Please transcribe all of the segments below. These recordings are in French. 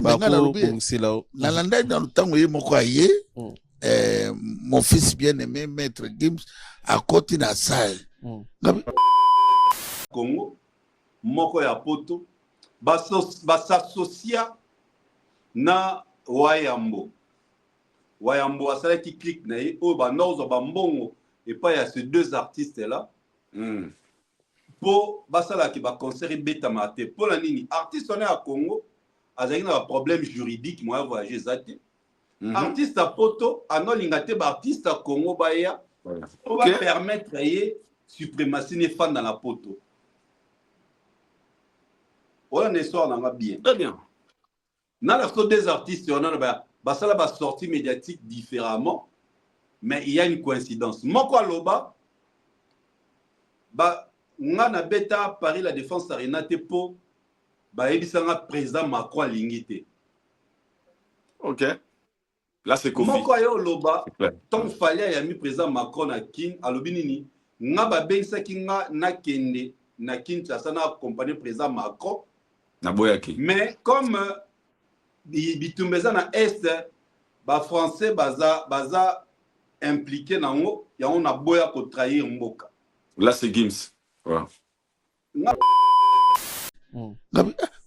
Bako Bongsilao. Nalanda dans le temps où il m'a mon fils bien-aimé, Maître Gims, à côté de la salle. Congo, moko ya poto, s'associa na Wayambo. Wayambo asala qui clique na ye, o ba nozo ba mbongo, et pas il y a ces deux artistes là. Pour basala qui va concert beta mate. Pour la nini, artiste on est à Congo, azali na problème juridique, moi voyager zate. Artiste à poto, ano lingate ba artiste à Congo baya, on va permettre ye suprématie ne fan dans la poto. On est histoire dans bien. Très bien. Dans la sorte des artistes, on a ça va sortir médiatique différemment, mais il y a une coïncidence. Mon quoi loba, on a bêta Paris la défense arena po, ebisanga président Macron lingité. Ok. Là c'est Kofi. Mon quoi yo loba, tant fallait y a mis président Macron à King à l'obinini, nga ba bensa kinga na kende na Kinshasa na accompagner président Macron. Mais comme bitumbeza na est ba français baza impliqué na ngo ya on a boya ko trahir mboka. Là c'est Gims. Voilà.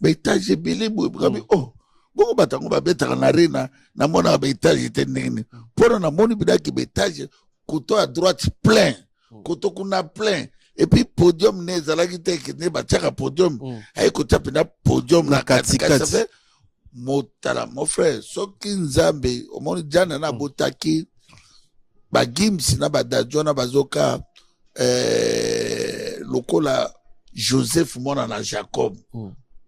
Betage belé gabi oh bongo batango ba betaka na arena na mona betage tenene. Pour na moni bidaki betage koto à droite plein. Koto kuna plein. Et puis podium ne zalaki te ne bataka podium ay ko tapina podium na katika ça fait motala mon frère soki nzambe omoni jana na botaki ba Gims na ba Dadjona bazoka lokola Joseph mona na Jacob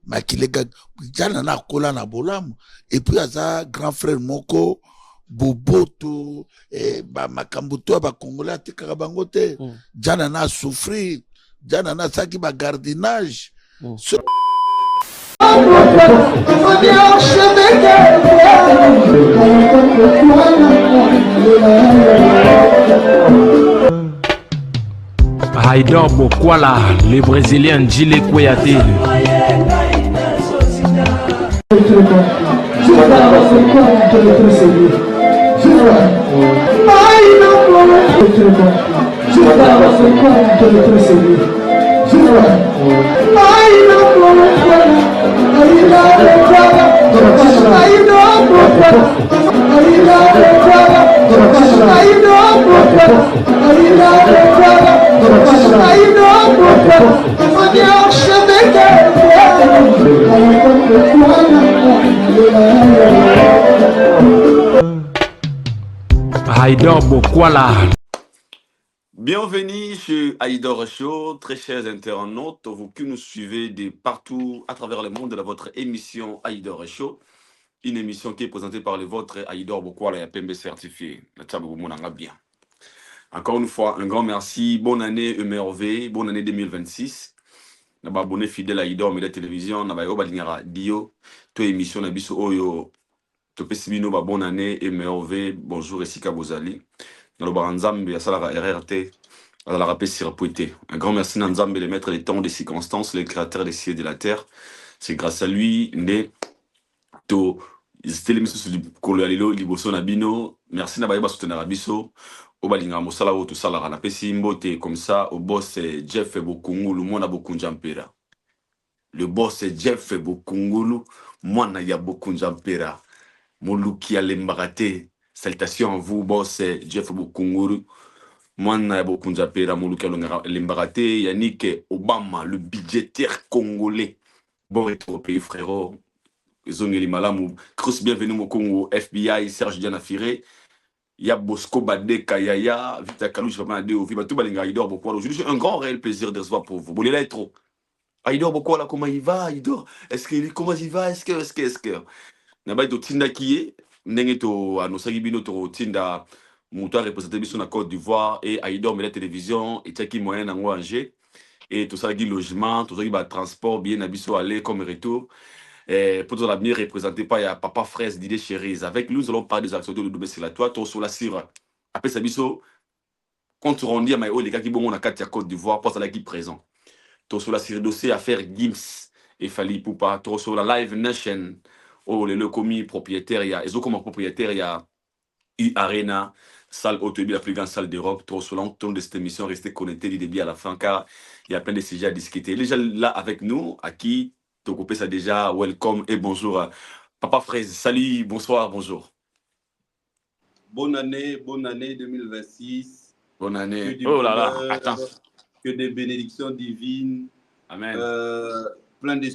makilega jana na kola na bolamu et puis aza grand frère moko boboto ba makambuto ba congolais atikaka bango te jana na souffrir jana na saki ba gardinage Haïdor Bokwala, le Brésilien Gilles Kouyaté. Haïdor Bokwala. Bienvenue chez Haïdor Show, très chers internautes, vous qui nous suivez de partout à travers le monde de votre émission Haïdor Show, une émission qui est présentée par le vôtre Haïdor Bokwala et PMB certifié. Bien. Encore une fois, un grand merci, bonne année EMRV, bonne année 2026. Naba abonné fidèle à Haïdor Média Télévision, naba yo balingara dio, to émission na biso oyo, to pesibino ba bonne année EMRV, bonjour Esika Bozali. Naloba Nzambe asalara RRT, asalara pe sirapouité. Un grand merci Nzambe, le maître des temps, des circonstances, le créateur des cieux et de la terre. C'est grâce à lui, to c'était l'émission sur le Kololilo, Liboso Nabino. Merci Nabaye soutenir Abiso. Obalinga Mosala ou tout ça, la pesi mbote comme ça. Au boss Jeff Bokungulu, moi na Bokunjampera. Le boss Jeff Bokungulu, moi na ya Bokunjampera. Moluki Alembarate. Salutations à vous, boss Jeff Bokungulu. Moi na ya Bokunjampera, Moluki Alembarate. Yannick Obama, le budgétaire congolais. Bon retour au pays, frérot. Zongeli Malamu, Chris, bienvenue au Congo, FBI, Serge Diana Firé, ya Bosco Bade Kayaya, Vita Kalou, je vais pas dire, Viva tout Balinga, Haïdor Bokwala. Aujourd'hui, j'ai un grand réel plaisir de recevoir pour vous. Vous voulez trop. Haïdor Bokwala, comment il va, Haïdor? Comment il va? Est-ce que Naba to Tinda Kie, Nengeto, Anosagi Bino, to Tinda, Mouta représenté Bisson à Côte d'Ivoire, et Haïdor, mais la télévision, et Tchaki moyen en Angers, et tout ça, qui logement, tout ça, qui transport, bien, Abisso aller comme retour. Pour nous l'avenir représenté par Papa Fraise d'idée chérie. Avec lui, nous allons parler des actions de l'Oudoube Sélatoire, sur la Syrie. Après ça, quand on dit à Maïo, les gars qui vont à Côte d'Ivoire, pour ça, l'équipe présent. Sur la Syrie dossier, affaire Gims et Fali Poupa, sur la Live Nation, oh le commis propriétaire il y a ils ont comme propriétaire il y a Arena, salle automobile, la plus grande salle d'Europe. Trop selon le temps de cette émission, restez connectés du début à la fin car il y a plein de sujets à discuter. Les gens là avec nous, à qui te coupé ça déjà, welcome et bonjour. Papa Fraise, salut, bonsoir, bonjour. Bonne année 2026. Bonne Que année. du Oh là là, bonheur, attends. que des bénédictions divines. Amen. Plein de,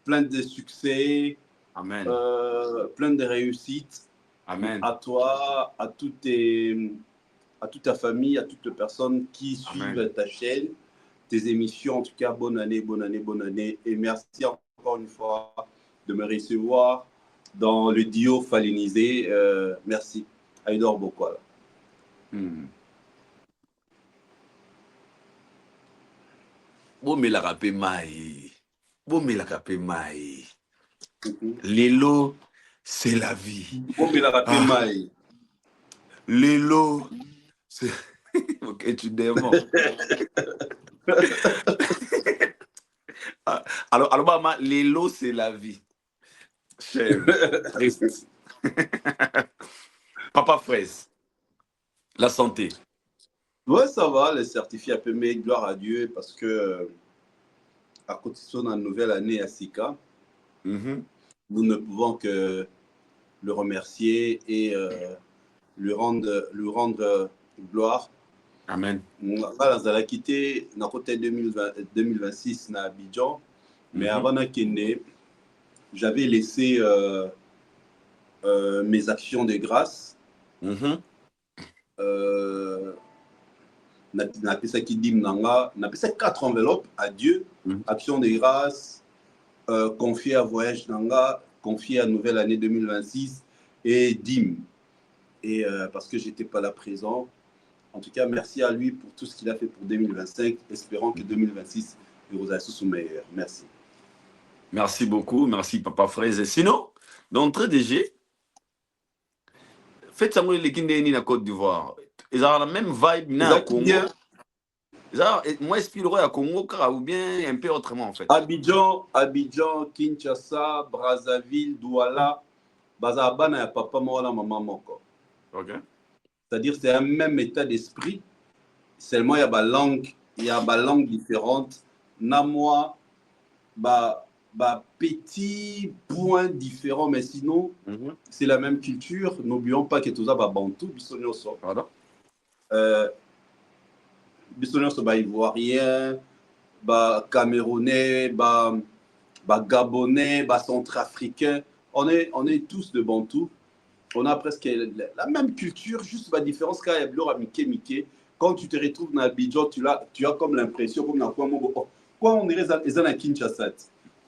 plein de succès. Amen. Plein de réussites. Amen. À toi, à toute ta famille, à toutes les personnes qui suivent ta chaîne, tes émissions. En tout cas, bonne année, bonne année, bonne année. Et merci encore une fois de me recevoir dans le duo Falinisé. Merci. Aïdor Bokwala. Bomela kape mai. Bomela kape mai. Lelo, c'est la vie. Bomela kape mai. Lelo, c'est... Ok, tu démons. Alors maman, Lelo, c'est la vie. Chef, triste. Papa Fraise, la santé. Ouais, ça va, les certifiés APME, gloire à Dieu, parce que à côté de la nouvelle année à Sika, nous ne pouvons que le remercier et lui rendre gloire. Amen. Nous quitté dans côté 2026 à Abidjan, mais avant de j'avais laissé mes actions de grâce. Na pesa qui dit nanga, na pesa 4 enveloppes à Dieu, action de grâce, confié à voyage nanga, confié à nouvelle année 2026 et dîme. Et parce que j'étais pas là présent. En tout cas, merci à lui pour tout ce qu'il a fait pour 2025, espérant que 2026 nous sous meilleur. Merci. Merci beaucoup, merci Papa Fraise. Sinon, d'entrée DG, faites ça l'équipe de la Côte d'Ivoire. Ils ont la même vibe na Congo. Moi, expliquerai à Congo ou bien un peu autrement en fait. Abidjan, Kinshasa, Brazzaville, Douala, Bazabana ya papa mola maman moko. Ok. C'est-à-dire c'est un même état d'esprit, seulement il y a des langues différentes. Na moi, petits points différents, mais sinon c'est la même culture. N'oublions pas que tout ça va bantou, bisonyoso. Pardon? Bisonyoso ba ivoirien, ba camerounais, ba gabonais, ba centrafricain. On est tous de bantou. On a presque la même culture, juste la différence quand il y a Blora Mickey. Quand tu te retrouves dans Abidjan, tu as comme l'impression, comme dans quoi on dirait à Kinshasa.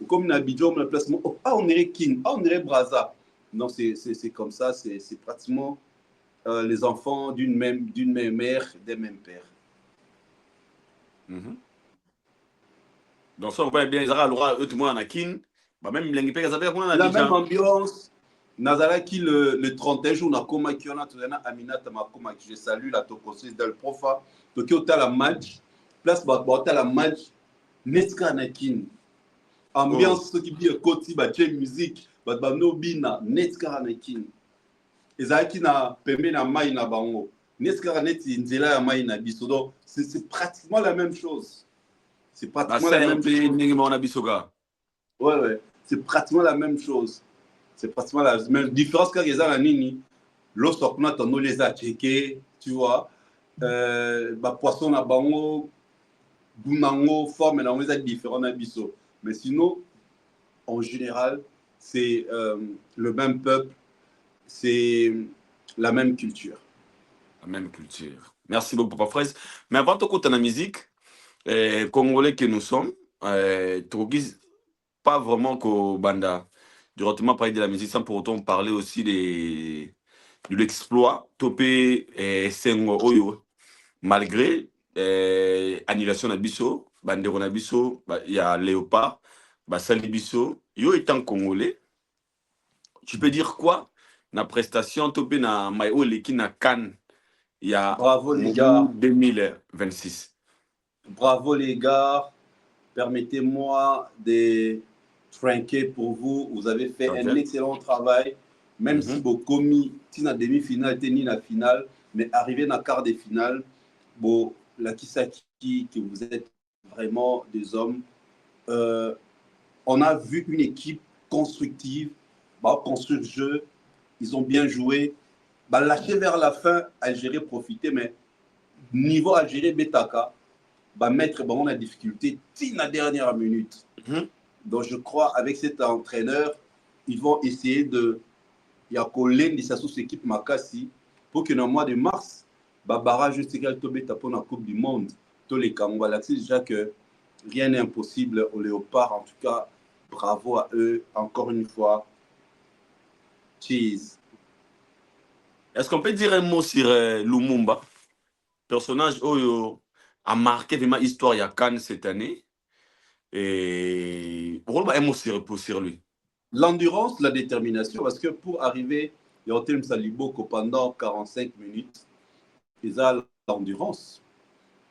Comme dans Abidjan, on a place, on dirait King, on dirait Brazza. Non, c'est comme ça, c'est pratiquement les enfants d'une même mère, des mêmes pères. Donc ça, on voit bien, ils aura tout le monde en Kin. Même la même ambiance. Nazaraki le 31 jours na koma qui on a tout Aminata Makoma qui je salue la tokosis del profa to qui ota la match place ba la match netka nakin ambiance ce qui dit koti ba tche musique ba no bina netka nakin ezaki na pembe na mai na bango netka neti nzela ya mai na biso donc c'est pratiquement la même chose. C'est pratiquement la même chose. Ouais, c'est pratiquement la même chose. C'est pratiquement la même différence quand ils ont la nini. Lorsqu'on a ton les a checké, tu vois, poisson à bango, gounango, forme, on les a différents abyssos. Mais sinon, en général, c'est le même peuple, c'est la même culture. La même culture. Merci beaucoup, Papa Fraise. Mais avant de côté de la musique, Congolais que nous sommes, pas vraiment qu'au Banda. Directement parler de la musique sans pour autant parler aussi de l'exploit Topé et Sengo Oyo. Malgré annulation d'Abisso, Bandero Nabisso, il y a Léopard, Salibisso, Yo étant congolais, tu peux dire quoi? La prestation Topé na Maïo Leki na Cannes, il y a Bravo les gars. 2026. Bravo les gars. Permettez-moi de Franké, pour vous, vous avez fait Ok. un excellent travail, même si vos commis, si la demi-finale, ni la finale, mais arrivé dans le quart de finale, bon, la Kisaki, que vous êtes vraiment des hommes. On a vu une équipe constructive, bah, construire le jeu, ils ont bien joué. Bah, lâcher vers la fin, Algérie profiter, mais niveau Algérie Betaka, bah, mettre bon, on a difficulté dès la dernière minute. Donc je crois avec cet entraîneur, ils vont essayer de il y a Colin de sa sous-équipe Makassi pour que dans le mois de mars, bah, barrage Ségal Tobeta pour la Coupe du Monde, tous les Kangwa, c'est déjà que rien n'est impossible aux Léopards. En tout cas, bravo à eux, encore une fois. Cheese. Est-ce qu'on peut dire un mot sur Lumumba, personnage qui a marqué vraiment l'histoire de Cannes cette année? Et un mot sur lui. L'endurance, la détermination, parce que pour arriver, il y a un Saliboko pendant 45 minutes, il a l'endurance.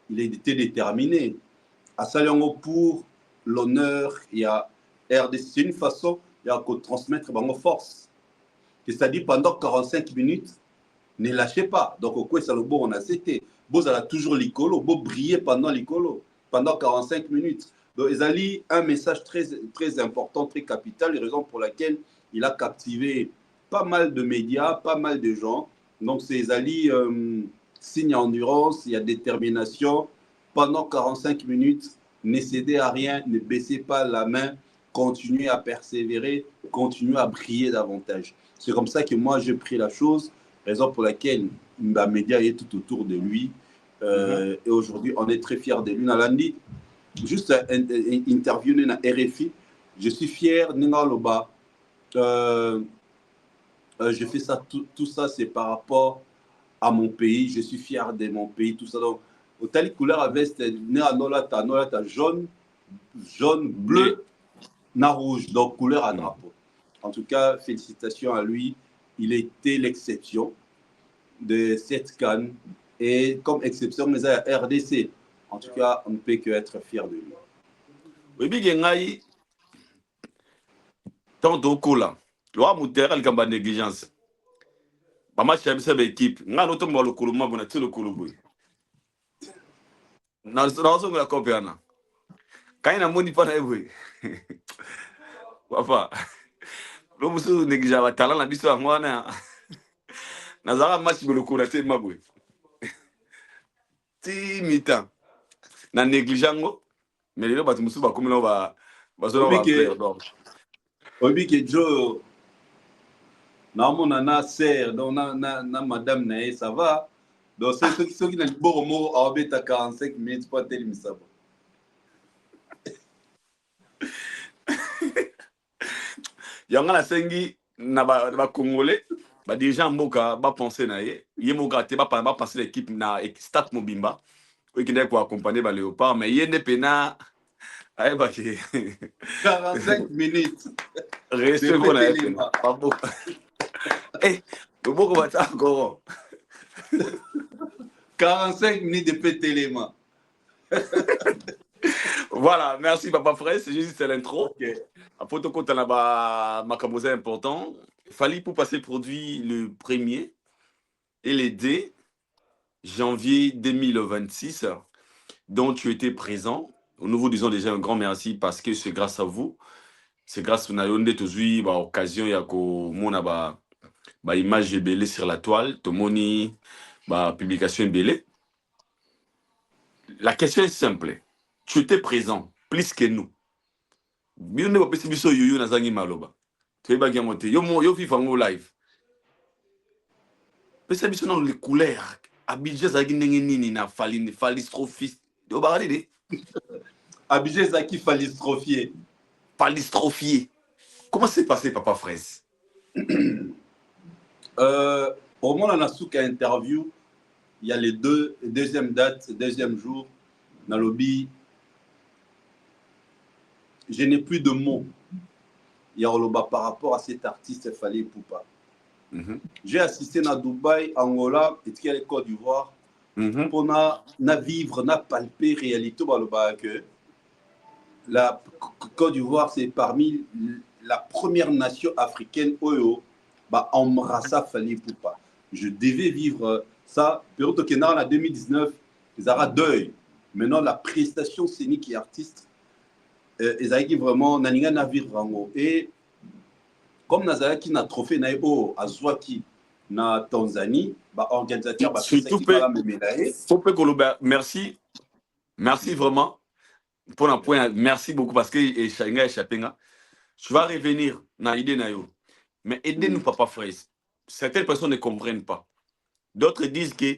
Il était déterminé. À Saliongo pour l'honneur, il y a RDC. C'est une façon, il y a qu'à transmettre nos forces. C'est-à-dire pendant 45 minutes, ne lâchez pas. Donc, au quoi Salobo, on a cité. Vous avez toujours l'icolo, vous brillez pendant l'icolo, pendant 45 minutes. Donc, ils ont un message très, très important, très capital, raison pour laquelle il a captivé pas mal de médias, pas mal de gens. Donc, c'est Ali, signe endurance, il y a détermination. Pendant 45 minutes, ne cédez à rien, ne baissez pas la main, continuez à persévérer, continuez à briller davantage. C'est comme ça que moi, j'ai pris la chose, raison pour laquelle les médias est tout autour de lui. Et aujourd'hui, on est très fiers de lui. Nalandi, juste interviewé dans RFI, je suis fier de Ningaloba. Je fais ça, tout ça, c'est par rapport à mon pays. Je suis fier de mon pays, tout ça. Donc, au tali couleur à veste, nolata jaune, bleu, na rouge, donc couleur à drapeau. En tout cas, félicitations à lui. Il était l'exception de cette CAN. Et comme exception, mais à RDC. En tout cas, on ne peut que être fier de lui. Oui, bien, tant de cola. Loi Moutera, il y a négligence. Maman, je suis une équipe. Nga no tomba le koloma bona tilo kolobo. Na so la kopiana. Kaina moni pa na ebwe. Papa. Lo musu négligence ba talent na biso ngwana. Na zara match le kola te mabwe. Ti mitan. Na négligengo. Mais les ba musu ba komela ba zo ba perdre. Obi ke Joe na mona na sœur donc na madame na ça va. Donc c'est ceux qui n'ont pas mot à obéta 45 minutes pas tel misaba. Yanga na sengi na ba congolais ba dirigeant mboka ba penser na ye moka te ba penser l'équipe na Stade Mobimba qui n'est pas accompagner ba Léopard mais yende pena ay ba ki 45 minutes. Restez pour la pas beau. Eh, le beau va ça encore. 45 minutes de pétéléma. Voilà, merci Papa Frère, c'est juste l'intro. Okay. Après tout compte là-bas macabosé important. Fallait pour passer produit le 1er et le 2 janvier 2026 dont tu étais présent. Nous vous disons déjà un grand merci parce que c'est grâce à vous. C'est grâce à Nayonde Tozui, bah, occasion ya ko mona ba image belé sur la toile, tomoni ba publication belé. La question est simple. Tu étais présent plus que nous. Bien ne pas biso yoyo na zangi maloba. Tu es bagia monté. Yo FIFA ngo live. Pesa biso dans les couleurs. Abidjan zagi nini na phalistrophie. Yo barade de. Abidjan zaki philistrophié. Philistrophié. Comment s'est passé Papa Fraise? Au moment où on a sous interview, il y a les deuxième date, deuxième jour, dans le lobby. Je n'ai plus de mots. Il y a par rapport à cet artiste Fally Ipupa. J'ai assisté à Dubaï, Angola et à Côte d'Ivoire pour na vivre, na palper réalité que la Côte d'Ivoire, c'est parmi la première nation africaine où bah, embrassa Fali Poupa. Je devais vivre ça. Perotto Kenara en 2019, ils auront deuil. Maintenant, la prestation scénique et artiste, ils ont vraiment Naninga Navir Rango. Et comme Nazaraki n'a trophée Naïo à Zouaki, na Tanzanie, bah, organisateur, bah, surtout, merci. Merci vraiment. Pour un point, merci beaucoup parce que Shanga et Chapenga, tu vas revenir dans l'idée Nayo. Mais aidez-nous, papa frère. Certaines personnes ne comprennent pas. D'autres disent que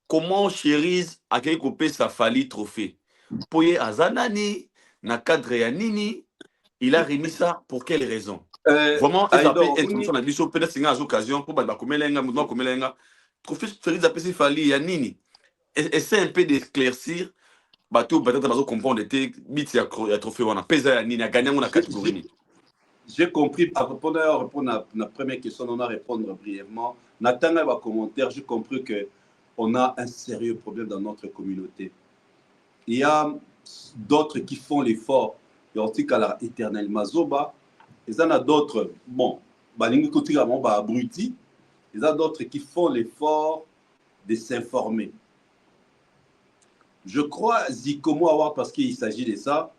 comment Chérise a coupé sa Fali trophée. Pour y Azanani, na cadre Yanini, il a remis ça pour quelle raison? Vraiment, ils appellent introduction à Bisso, peut-être c'est une occasion pour Bakomelenga, Moudon Komelenga. Trophée Chérise a appelé Fali Yanini. Essaie un peu d'éclaircir. Bateau, peut-être comprendre que bit ya trophée on a pesé à Nini a gagné la catégorie. J'ai compris. À répondre à la première question, on a répondre brièvement. Nathan a un commentaire. J'ai compris que on a un sérieux problème dans notre communauté. Il y a d'autres qui font l'effort. Il y a aussi qu'à l'éternel Mazoba. Il y en a d'autres. Bon, abruti. Il y a d'autres qui font l'effort de s'informer. Je crois Zikomo avoir parce qu'il s'agit de ça.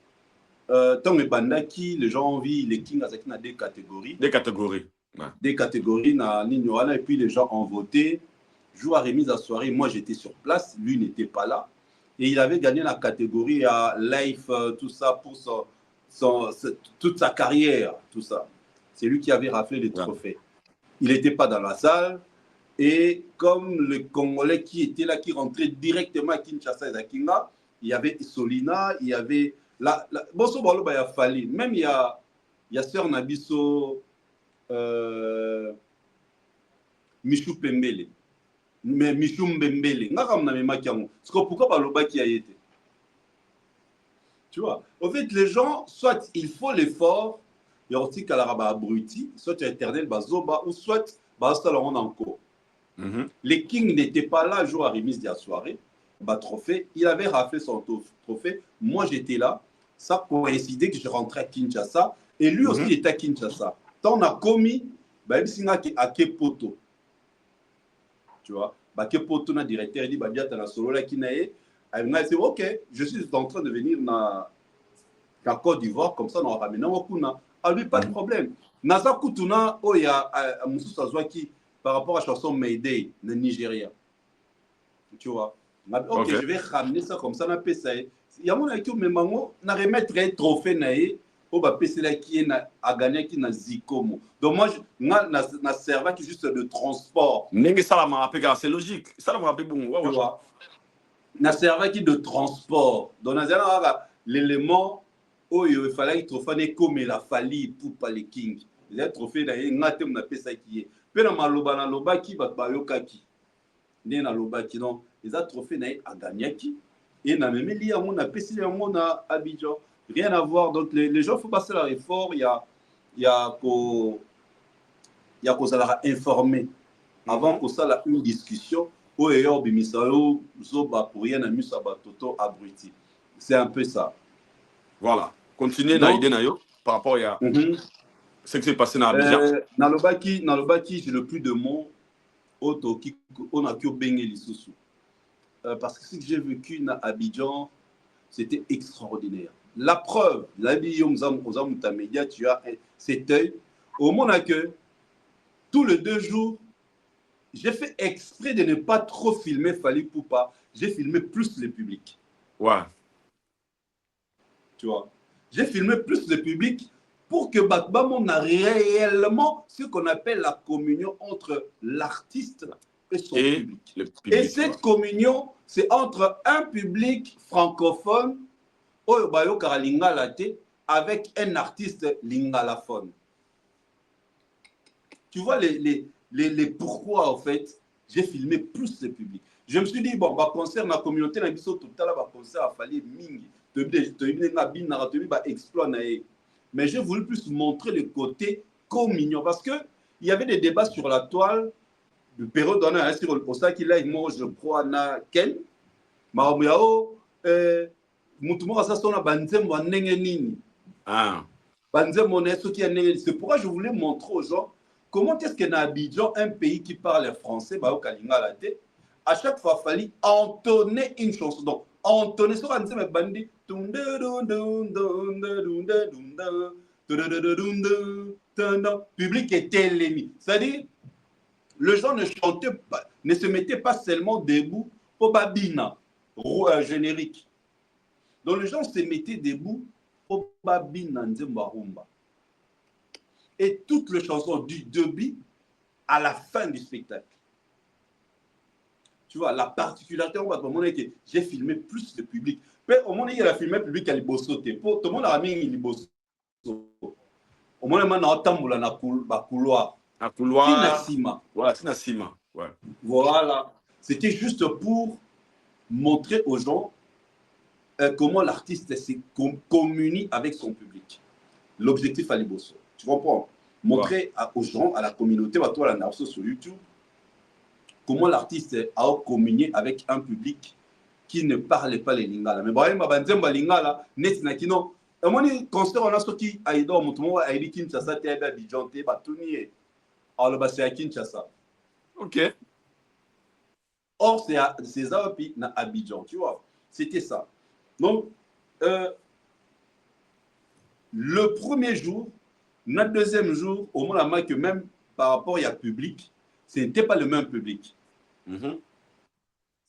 Tant que Bandaki, les gens ont vu les Kings avec des catégories. Des catégories. Ouais. Des catégories, et puis les gens ont voté. Jour à remise à soirée, moi j'étais sur place, lui n'était pas là. Et il avait gagné la catégorie à Life, tout ça, pour toute sa carrière, tout ça. C'est lui qui avait raflé les trophées. Il n'était pas dans la salle. Et comme le Congolais qui était là, qui rentrait directement à Kinshasa et à Kinga, il y avait Solina, il y avait... Bon, ce ballon, il y a Fali. Même il y a Sœur Nabiso, Michou Pembele. Mais Michou Mbembele. Pourquoi Baloba qui a été? Tu vois, en fait, les gens, soit il faut l'effort, il y a aussi Kalaraba abruti, soit il y a éternel Bazoba, ou soit Bastalon encore. Les Kings n'étaient pas là, jour à remise de la soirée, trophée. Il avait raflé son trophée. Moi, j'étais là. Ça coïncidait que je rentrais à Kinshasa. Et lui aussi était à Kinshasa. Tant on a commis, à Kepoto. Tu vois, Kepoto, le directeur, il dit, tu as solo là qui n'a dit, ok, je suis en train de venir dans la Côte d'Ivoire, comme ça, on va ramener Okuna. Ah, lui, pas de problème. Nasa Kutuna, il y a Moussou Sazouaki. Par rapport à la chanson Mayday, le Nigeria. Tu vois. Ok, je vais ramener ça comme ça. Il y a mon équipe, mais maman, on a remettre un trophée naïe au PC qui a gagné qui n'a Zikomo. Donc moi, na serveur qui juste de transport. C'est logique. Ça m'a rappelé bon. Tu vois. Na serveur qui de transport. Donc l'élément où il fallait trophée comme la Fali pour pas les Kings. Les trophées naïe, on a PC qui est. Pe na maloba na lobaki bato bayokaki nde na lobaki non eza trophée na a gagnaki et na memeli yango na pesi yango na Abidjan, rien à voir. Donc les gens faut passer leur effort. Il y a qu'on s'allera informer avant qu'on s'alla une discussion au eyo bimisalo zoba pour rien na musa batoto abruti. C'est un peu ça. Voilà, continuez na idée na yo par rapport à ce qui s'est passé dans Abidjan. Nalobaki, j'ai le plus de mots on a que Bengeli Soussou. Parce que ce que j'ai vécu à Abidjan, c'était extraordinaire. La preuve, média, tu as cet œil. Au moment que tous les 2 jours, j'ai fait exprès de ne pas trop filmer Fali Poupa. J'ai filmé plus le public. Ouais. Tu vois, j'ai filmé plus le public pour que Batbam a réellement ce qu'on appelle la communion entre l'artiste et son public. Et cette communion, c'est entre un public francophone avec un artiste lingalaphone. Tu vois les pourquoi, en fait, j'ai filmé plus le public. Je me suis dit, bon, concert ma communauté, tout à l'heure, concert a fallu mingi. Mais j'ai voulu plus montrer le côté communion parce qu'il y avait des débats sur la toile de période donné sur le posta qu'il a, moi je crois, na Ken, Maromiao, Moutoumora ça sonne à Banzembo Nengenini. Ah. Banzembo Nesuki Nengenini. C'est pourquoi je voulais montrer aux gens comment est-ce que dans Abidjan, un pays qui parle français, bah, au Kalinga la tête, à chaque fois, il fallait entonner une chanson. Donc, entonner sur un thème bandit. Public était l'ennemi. C'est-à-dire, les gens ne chantaient pas, ne se mettaient pas seulement debout pour Babina, générique. Donc, les gens se mettaient debout pour Babina Nzembarumba. Et toutes les chansons du début à la fin du spectacle. Tu vois, la particularité, on va te montrer que j'ai filmé plus de public. Au moment où il a filmé le public, il a bossé. Tout le monde a mis il bossé. Au moment où il a tamboula na couloir. Un couloir. Tinasima. Voilà, Tinasima. Ouais. Voilà. C'était juste pour montrer aux gens comment l'artiste communie avec son public. L'objectif à l'Ibosso. Tu comprends? Montrer aux gens, à la communauté, à toi, la nation sur YouTube, comment l'artiste a communié avec un public qui ne parlait pas les lingala. Mais bon, il lingala, net na kino. Et moi, concert on a ce qui a aidé mon a aidé Kinshasa, t'es à Abidjan, t'es batuni. Alors c'est à Kinshasa. Ok. Or c'est ça puis na Abidjan, tu vois. C'était ça. Donc le premier jour, notre deuxième jour, au moins la que même par rapport à public, ce n'était pas le même public.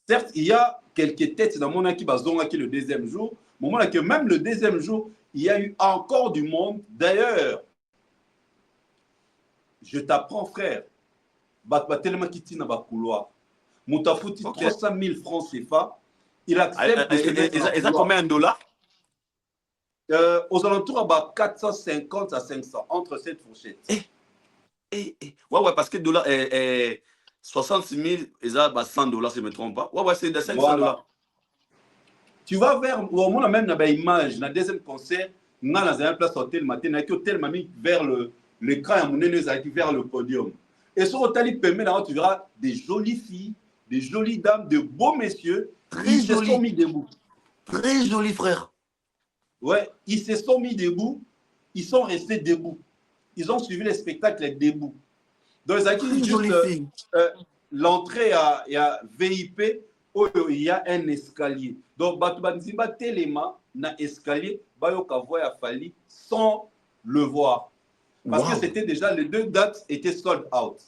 Certes, il y a quelques têtes dans mon équipe qui le deuxième jour, mais moment que même le deuxième jour, il y a eu encore du monde. D'ailleurs, je t'apprends, frère, tellement qu'il tient dans le couloir. Moutafouti, 300 000 francs CFA, il accepte de se mettre dans le couloir. Et ça combien de dollars? Aux alentours de 450 à 500, entre cette fourchette. Ouais, parce que dollars, 66 000, et ça, 100 dollars, si je ne me trompe pas. Ouais, c'est de 500 dollars. Tu vas vers, au moins, même dans l'image, dans le deuxième concert, on a dans une place hôtel matin, on a hôtel mamie vers l'écran, on a vers le podium. Et sur l'hôtel, tu verras des jolies filles, des jolies dames, de beaux messieurs. Très ils se sont mis debout. Très joli, frère. Ouais, ils se sont mis debout, ils sont restés debout. Ils ont suivi les spectacles debout. Donc, l'entrée il y a VIP, où il y a un escalier. Donc, Batubanzimba Telema, na escalier, Bayoka voya Fali sans le voir. Parce que c'était déjà, les deux dates étaient sold out.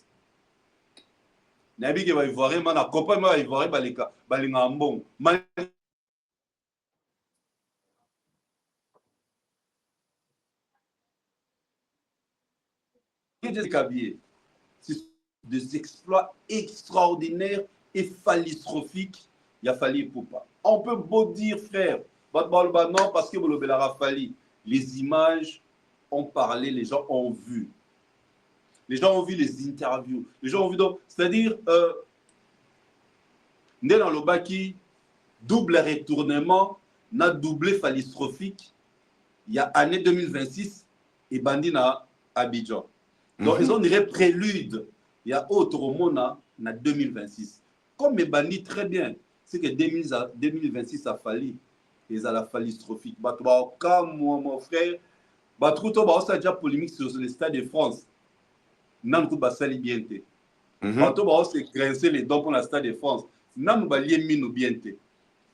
Nabi va y voir, man, accompagne va y voir, balinga mbong. C'est des exploits extraordinaires et phallistrophiques. Il a fallu pour pas. On peut beau dire, frère, non, parce que vous l'avez fallu. Les images ont parlé, les gens ont vu. Les gens ont vu les interviews. Les gens ont vu donc, c'est-à-dire, né dans le baki, double retournement, n'a doublé phallistrophique. Il y a année 2026 et Bandina Abidjan. Donc, ils ont dit prélude. Il y a autre monde en 2026. Comme mes bandits très bien, c'est que 2026 a fallu. Ils ont la phallistrophique. Comme mon frère, on a déjà polémique sur le Stade de France. Nan ko basali bien te. Bato ba se grincer les dents pour le Stade de France. Nan ba lié mino bien te.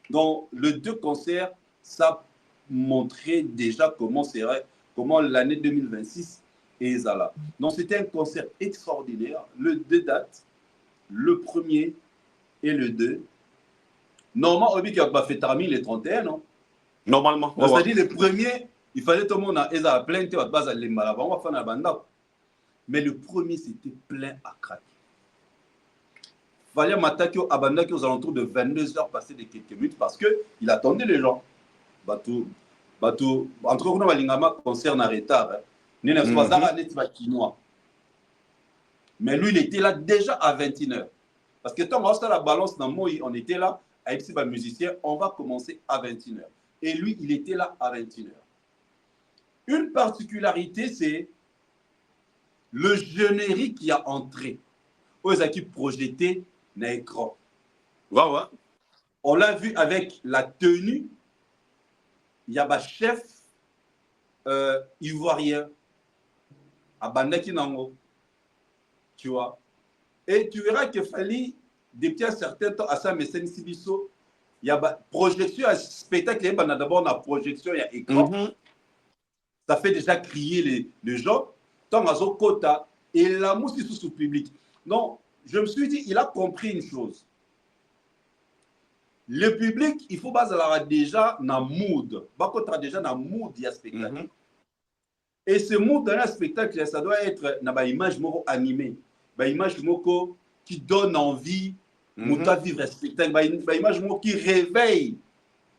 Donc le deux concerts, ça montrait déjà comment l'année 2026 est là. Donc c'était un concert extraordinaire. Le deux dates, le premier et le 2. Normalement, on dit qu'il a fait terminer les 31, non? Normalement. C'est-à-dire le premier, il fallait tout le monde à plein de base à l'Embalaba. On va faire la bande. Mais le premier, c'était plein à craquer. Il fallait m'attaquer à Bandaki aux alentours de 22 heures passées de quelques minutes parce qu'il attendait les gens. Bateau, entre autres, Balingama concerne en retard. Mais lui, il était là déjà à 21h. Parce que tant que la balance dans moi, on était là, avec ces musiciens, on va commencer à 21h. Et lui, il était là à 21h. Une particularité, c'est le générique qui a entré aux équipes projetées dans l'écran. On l'a vu avec la tenue il y a un chef ivoirien à Bandaki Nango, tu vois. Et tu verras que Fali, depuis un certain temps, à ça, mais c'est Sibiso, il y a une projection, un spectacle, il y a d'abord une projection, il y a écran. Ça fait déjà crier les gens. Tant à son quota, et la mousse est sous public. Donc, je me suis dit, il a compris une chose. Le public, il faut baser déjà dans le mood. Bakotra déjà dans le mood du spectacle. Et ce mood dans le spectacle, ça doit être une image animée. Une image qui donne envie de vivre le spectacle. Une image qui réveille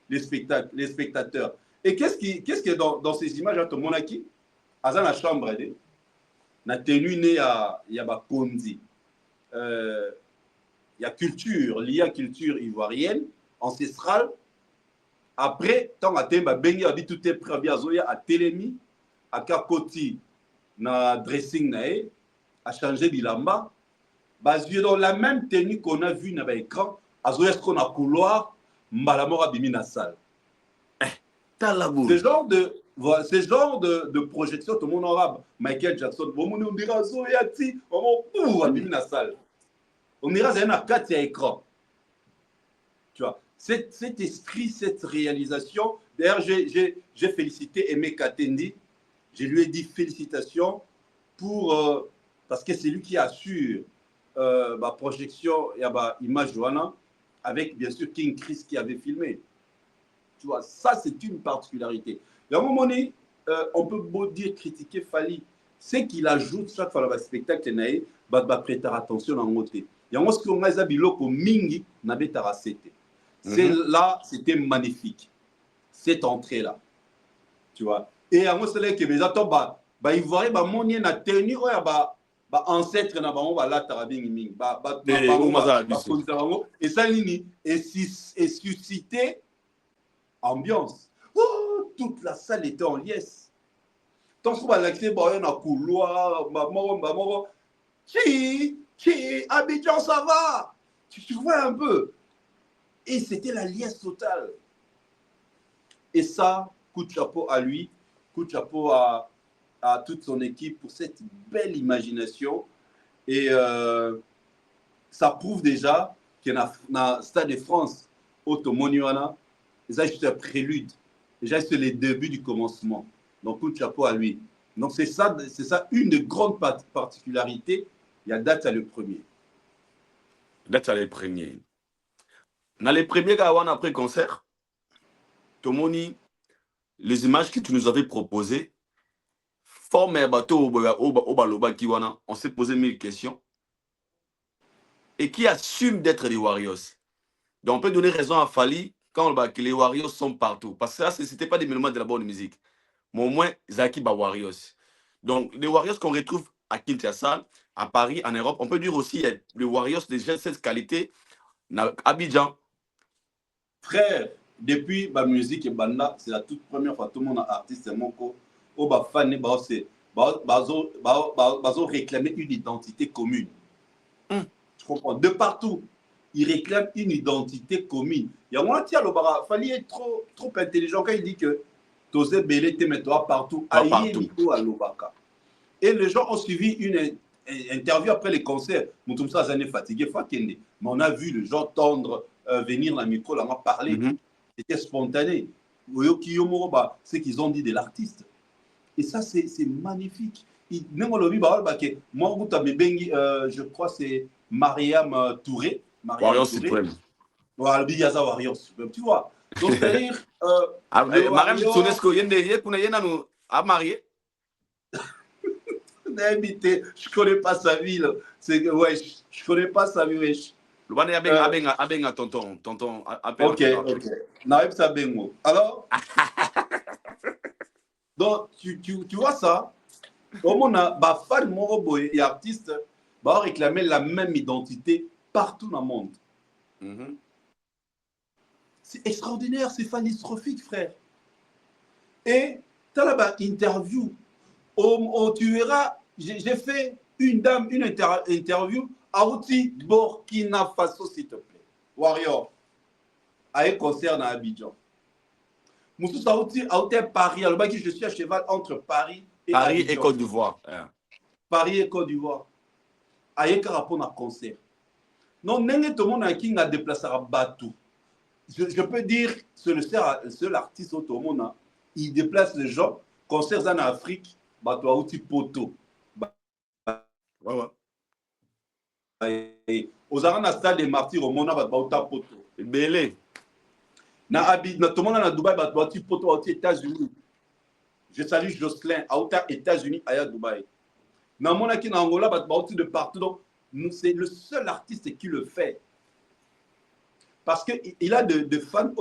les spectateurs. Et qu'est-ce qui est dans ces images, tout le monde qui dans la chambre, na tenu né il y a Kondi. Il y a culture, liée à culture ivoirienne, ancestrale. Après, tant à Temba Bengi a dit tout est prêt à Télémi, à Kakoti, na dressing nae, à changer bilamba. Basé dans la même tenue qu'on a vu dans l'écran, à Zoya ce qu'on a couloir, Malamora Bimi na salle. Ce genre de projection, tout le monde arabe, Michael Jackson, on dira Zoya Ti, on Bimi na salle. On dira c'est un 4 écran. Tu vois, cet esprit, cette réalisation. D'ailleurs, j'ai félicité Aimé Katendi. Je lui ai dit félicitations pour parce que c'est lui qui assure ma projection et ma image Johanna avec bien sûr King Chris qui avait filmé. Tu vois, ça c'est une particularité. Et à un moment donné, on peut beau dire critiquer Fali, c'est qu'il ajoute chaque fois dans le spectacle, il va prêter attention dans le côté. Il y a un ce qu'on a biloko mingi na betara c'était. C'est là, c'était magnifique. Cette entrée là. Tu vois. Et à un moment que les attends ils voient mon na tenue ancêtre na bango ba la tarabing mingi et ça nini et susciter ambiance. Oh, toute la salle était en liesse. Tant qu'on va l'accès na couloir Qui Abidjan, ça va. Tu vois un peu. Et c'était la liesse totale. Et ça, coup de chapeau à lui, coup de chapeau à toute son équipe pour cette belle imagination. Et ça prouve déjà que dans le Stade de France, Otomoniwana, c'est juste un prélude. Déjà, c'est le début du commencement. Donc, coup de chapeau à lui. Donc, c'est ça une des grandes particularités. Il y a date à le premier. Date à le premier. Dans les premiers Gawan après concert, Tomoni, les images que tu nous avais proposées, forme un bateau au Baloba Kiwana, on s'est posé 1000 questions. Et qui assume d'être des Warriors. Donc on peut donner raison à Fali quand que les Warriors sont partout. Parce que ça, ce n'était pas des éléments de la bonne musique. Mais au moins, Zaki ba Warriors. Donc les Warriors qu'on retrouve à Kinshasa, à Paris, en Europe, on peut dire aussi les Warriors déjà cette qualité à Abidjan. Frère, depuis ma musique et banda, c'est la toute première fois que tout le monde a artiste et moko au ba fan bazo réclamer une identité commune. Tu comprends? De partout, ils réclament une identité commune. Il y a un tia le bara, Fali est trop intelligent quand il dit que Tose Belé te met toi partout, aïe à l'Obaka. Et les gens ont suivi une interview après les concerts. Moutoumsa Zané fatigué, mais on a vu les gens tendre venir dans le micro, là, on a parlé. C'était spontané. C'est qu'ils ont dit de l'artiste. Et ça, c'est magnifique. Moi, je crois que c'est Mariam Touré. Warriors Suprême. Warriors Suprême. Tu vois. Donc, c'est-à-dire. Mariam Tonesco, il y a marié. Je connais pas sa vie. Ouais, je connais pas sa vie. Wesh. Tonton. Ok. Alors, donc, tu vois ça, on a fan morobo et artistes va réclamer la même identité partout dans le monde. C'est extraordinaire, c'est fanistrophique, frère. Et tu as là-bas interview. Tu verras, j'ai fait une interview à Outi Burkina Faso, s'il te plaît. Warrior, à un concert dans Abidjan. Moussous a Paris. Alors, je suis à cheval entre Paris et Paris Abidjan. et Côte d'Ivoire. Yeah. Paris et Côte d'Ivoire. Aïe, rapport à concert. Non, n'est tout le monde qui a déplacé à Batou. Je peux dire, c'est le seul artiste au monde, il déplace les gens. Concerts en Afrique, Batou a outil poteau. Ouais. Aux arènes stade des martyrs au monde, Batou a poteau. Belé. Na tout le monde à Dubaï, Batou a outil poteau aux États-Unis. Je salue Jocelyn, à États-Unis, à Dubaï. Na mon qui en Angola, Batou a outil de partout. Donc, c'est le seul artiste qui le fait. Parce qu'il a de fans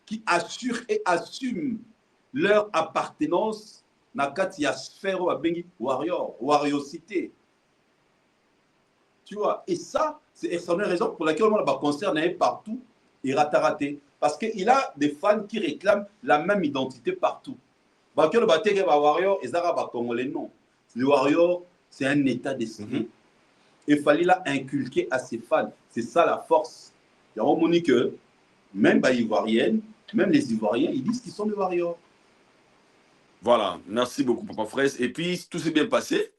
qui assurent et assument leur appartenance dans la sphère warriorcité. Tu vois, et ça, c'est une raison pour laquelle on a un concert partout et raté. Parce qu'il a des fans qui réclament la même identité partout. Parce que le warrior, ils ont congolais, non. Le warrior, c'est un état d'esprit. Il fallait l'inculquer à ses fans. C'est ça la force. Il y a un que même les Ivoiriennes, même les Ivoiriens, ils disent qu'ils sont des warriors. Voilà, merci beaucoup, Papa Fraisse. Et puis, tout s'est bien passé.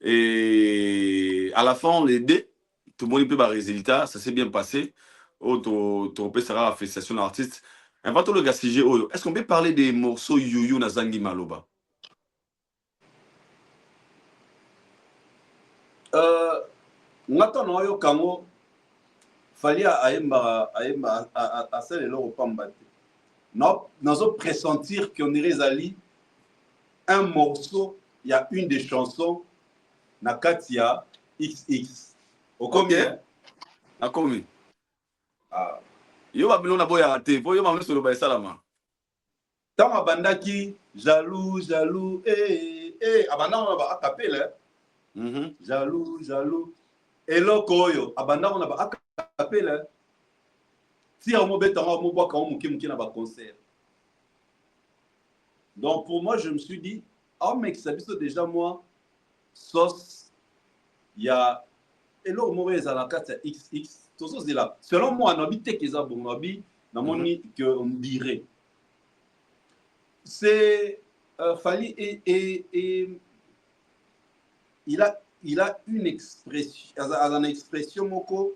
Et à la fin, on l'aidait. Tout le monde peut avoir des résultats. Ça s'est bien passé. Tu peux savoir la félictation de l'artiste. Est-ce qu'on peut parler des morceaux Youyou Nazangi Maloba? Ngato yo kango fallait à celle là au pambate. Non, nous allons pressentir qu'on irait ali un morceau, il y a une des chansons Nakatia XX. Au combien? À combien? Ah. Yo babilo na boya ate, po yo mamle solo ba salama. Tant abandaki jaloux, abanda on a acapella. Jaloux. Eloko oyo abanda on a acapella. Si on mobeta on mo boka on muki na ba concert. Donc pour moi je me suis dit ah mec ça biso déjà moi sauce il y a eloko mo za la carte XX tout ça c'est là. Selon moi on habite que ça bon habi na moni que on dirait c'est Fally et il a une expression moko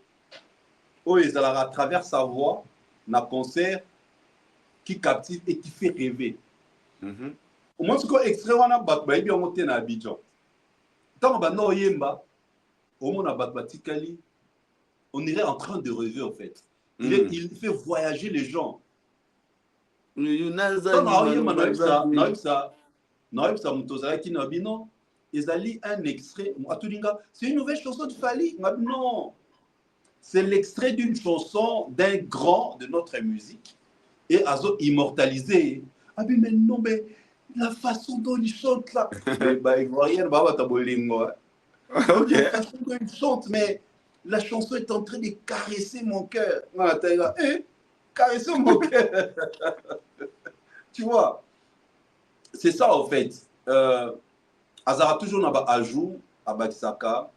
où il a à travers sa voix na concert qui captive et qui fait rêver. Au moins ce qu'on extrait wana batba bien monté na Abidjan. Tant ba no yemba au moins na batbatikali on irait en train de rêver en fait. Il fait voyager les gens. C'est une nouvelle chanson de Fally. Non, c'est l'extrait d'une chanson d'un grand de notre musique et Azo immortalisé. Ah mais non, mais la façon dont il chante là, la façon dont il chante, mais la chanson est en train de caresser mon cœur. Caresser mon cœur. Tu vois, c'est ça en fait. Azara toujours n'a pas à jour à Bakisaka.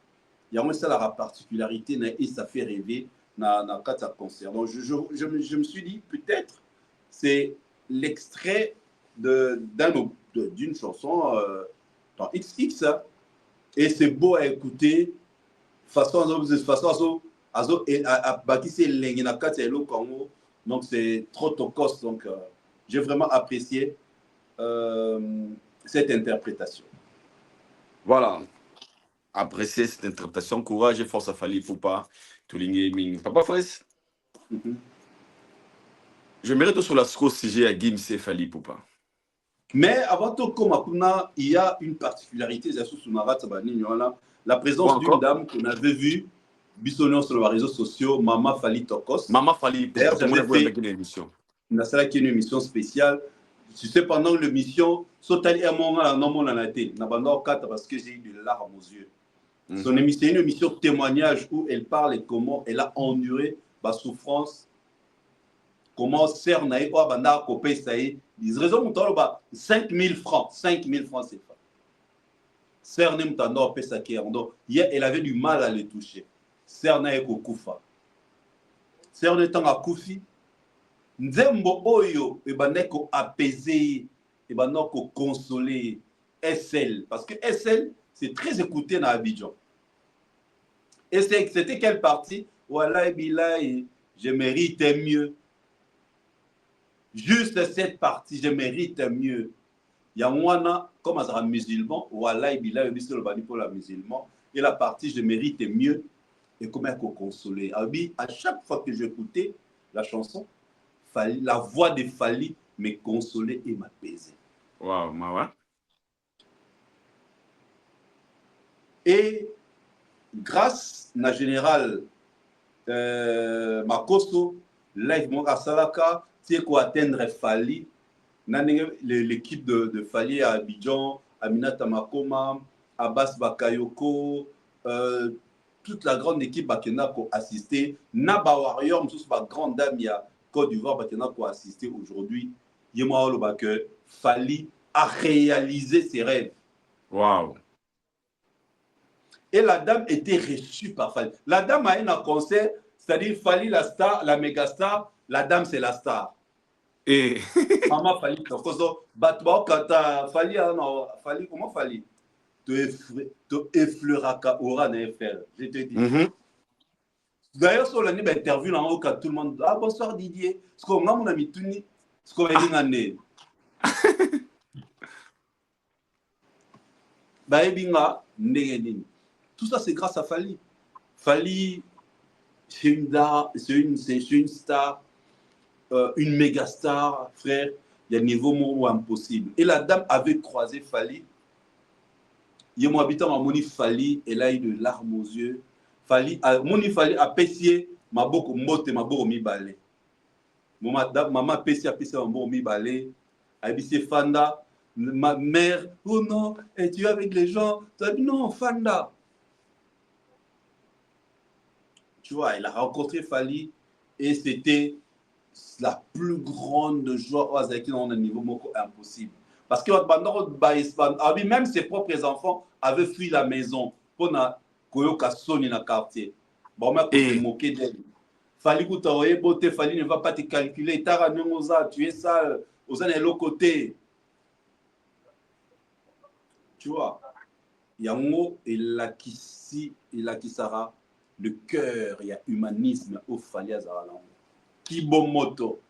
Il y a aussi la particularité et ça fait rêver dans quatre concerts. Donc je me suis dit peut-être c'est l'extrait d'une chanson dans XX et c'est beau à écouter façon à Bakisé Lengina Kata et Congo. Donc c'est trop tocos donc j'ai vraiment apprécié cette interprétation. Voilà. Apprécier cette interprétation. Courage et force à Fally Ipupa. Papa Fraisse. Je mérite sur la sujet à Gimse Fally Ipupa. Mais avant tout, il y a une particularité. La présence d'une dame qu'on avait vue, bisonnant sur les réseaux sociaux, Mama Fally Tokos. Mama Fally Ipupa. D'ailleurs, j'avais fait une émission spéciale. Tu sais, pendant l'émission, Sotali et moi, non, parce que j'ai eu de larmes aux yeux. C'est une émission témoignage où elle parle et comment elle a enduré ma souffrance. Comment Cernaï, Banda, Kopé, Saï, ils raison, 5 000 francs. 5 000 francs, c'est pas. Cernaï, Mutando, Pesaki, hier, elle avait du mal à les toucher. Cernaï, Kokoufa. Cernaï, Tanga, Koufi. Nzembo oyo ebaneko apaiser, ebaneko consoler SL parce que SL c'est très écouté dans Abidjan. Et c'était quelle partie? Voilà, je mérite mieux. Juste cette partie, je mérite mieux. Il y a moi, comme un musulman, voilà, pour la musulman, et la partie, je mérite mieux. Et comment consoler? À chaque fois que j'écoutais la chanson, la voix de Fally me consolait et m'apaisait. Waouh, Mawa. Et grâce na général Makoso, live Moka Salaka, c'est quoi atteindre Fally, l'équipe de Fally à Abidjan, Aminata Makoma, Abbas Bakayoko, toute la grande équipe qui a assisté, Naba Warrior, ma grande dame, il y a Côte d'Ivoire qui a assisté aujourd'hui. Yema que Fally a réalisé ses rêves. Waouh. Et la dame était reçue par Fally. La dame a eu un concert, c'est-à-dire Fally la star, la méga star, la dame c'est la star. Et Maman Fally, Fally, comment Fally? Tu effleuraka aura na FR, je te dis. D'ailleurs, sur l'année d'interview, tout le monde ah bonsoir Didier, ce qu'on a mon ami Tuni, ce qu'on a dit ngane. Ba ebinga ndenge. Tout ça, c'est grâce à Fally. Fally, c'est une star, une méga star, frère. Il y a un niveau moins impossible. Et la dame avait croisé Fally. Il y a mon habitant à Moni Fally, elle a eu de larmes aux yeux. Fally, Moni Fally a pessié, ma boko mbote, ma boko mi balé. Maman a pessié, ma boko mi balé. A dit Fanda, ma mère, oh non, et tu es avec les gens. Tu as dit non, Fanda. Tu vois, il a rencontré Fally et c'était la plus grande joie avec un niveau impossible. Parce que même ses propres enfants avaient fui la maison pour Koyoka Soni dans le quartier. Bon, mais pour se moquer d'elle. Fally ne va pas te calculer. Tu es sale. Aux de l'autre côté. Tu vois, Yango et Lakisara. Le cœur, il y a humanisme au Fally Azaralango. Kibomoto.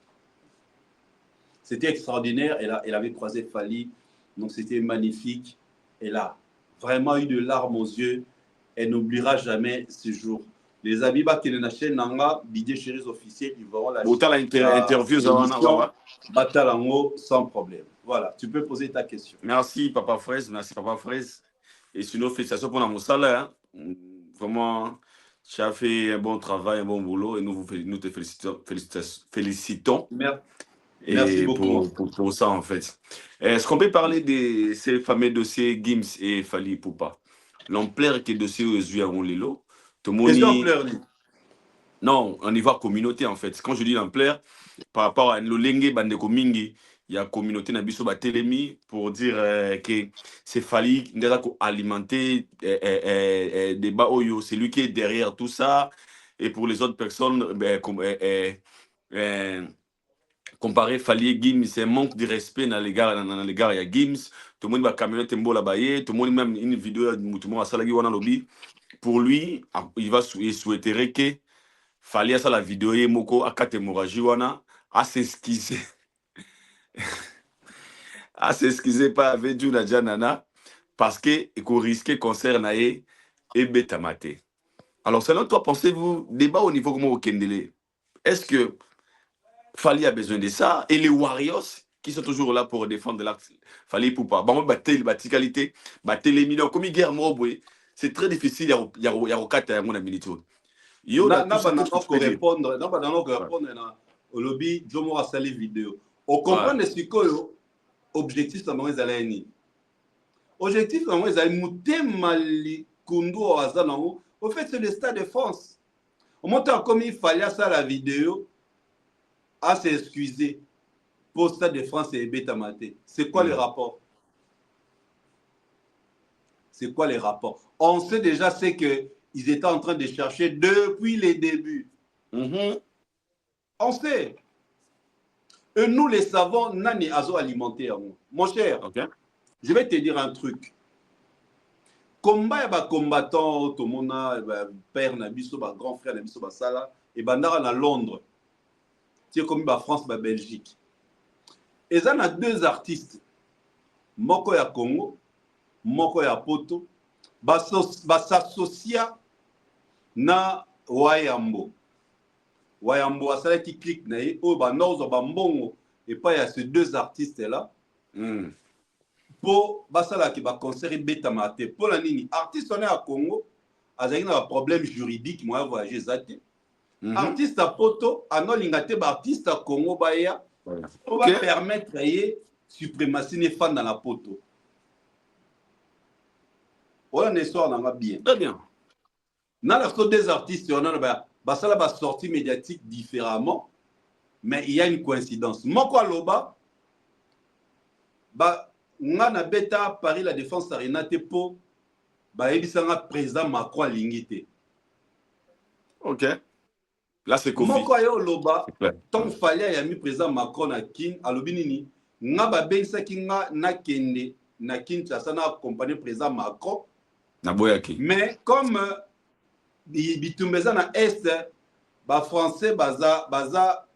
C'était extraordinaire. Elle avait croisé Fally. Donc c'était magnifique. Elle a vraiment eu de larmes aux yeux. Elle n'oubliera jamais ce jour. Les amis qui ne chaîne Nanga, Didier Chéris officiel, ils verront la interview Batalango sans problème. Voilà, tu peux poser ta question. Merci Papa Fraise, merci Papa Fraise. Et sinon, félicitations pour la Moussala. Hein. Vraiment, tu as fait un bon travail, un bon boulot et nous te félicitons. Merci beaucoup. Pour ça, en fait. Est-ce qu'on peut parler de ces fameux dossiers Gims et Fally Ipupa? L'ampleur que le dossier aux yeux à Lilo. Non, au niveau communauté, en fait. Quand je dis l'ampleur, par rapport à l'Olenge Bandeko Mingi, il y a communauté Nabiso Batelemi pour dire que c'est Fally qui a alimenté débat Oyo. C'est lui qui est derrière tout ça. Et pour les autres personnes, comparer Fally et Gims, c'est un manque de respect dans l'égard il y a Gims. Tout le monde va camionner Mbola Baye. Tout le monde, même une vidéo, tout le monde a salagi wana lobby. Pour lui, il souhaiterait que Fally a la vidéo et Moko a katemoraji wana a s'excuser. A s'excuser pas avec Juna Janana parce que il risquait concert nae et Betamate. Alors selon toi, pensez-vous débat au niveau comment au Kendele? Est-ce que Fally a besoin de ça et les Warriors qui sont toujours là pour défendre l'acte Fally Ipupa. Bon, qualité, les millions comme guerre mobwe, c'est très difficile il y a quatre mon militaire. Yo na répondre au lobby Jomo a sali vidéo. On comprend ce que objectif la moins alani. Objectif la moins alani mutemali kundu azanango. Au fait c'est le Stade de France. Au montant comme il fallait ça la vidéo à s'excuser pour Stade de France et Betamate. C'est quoi le rapport? C'est quoi les rapports? On sait déjà c'est que ils étaient en train de chercher depuis les débuts. On sait. Et nous les savons, nani azo alimentaire. Mon cher, Ok. je vais te dire un truc. Combat ya ba combattant to mona père na biso ba grand frère na biso ba sala et bandara na Londres. C'est comme ba France ba Belgique. Et ça na deux artistes. Moko ya Congo, moko ya Poto, ba s'associa na Wayambo. Wayambo asala qui clique na ye o ba nozo ba mbongo et pas ya ces deux artistes là. Pour basala qui va concert beta mate pour la nini artiste on est à Congo azali na problème juridique moi voyager zate artiste à Poto anolinga te ba artiste à Congo baya pour va permettre ye suprématie ne fan dans la Poto. Voilà une histoire dans bien. Très bien. Dans la sorte des artistes on a basala ba sortie médiatique différemment mais il y a une coïncidence. Moko loba ba ngana beta Paris la défense arena te po ba ebisanga président Macron lingité. Ok. Là c'est Kofi. Moko yo loba tant fallait ya mi président Macron na kin alobi nini nga ba bensa kinga na kende na Kinshasa na accompagner président Macron na boyaki. Mais comme bitumbeza na est ba français baza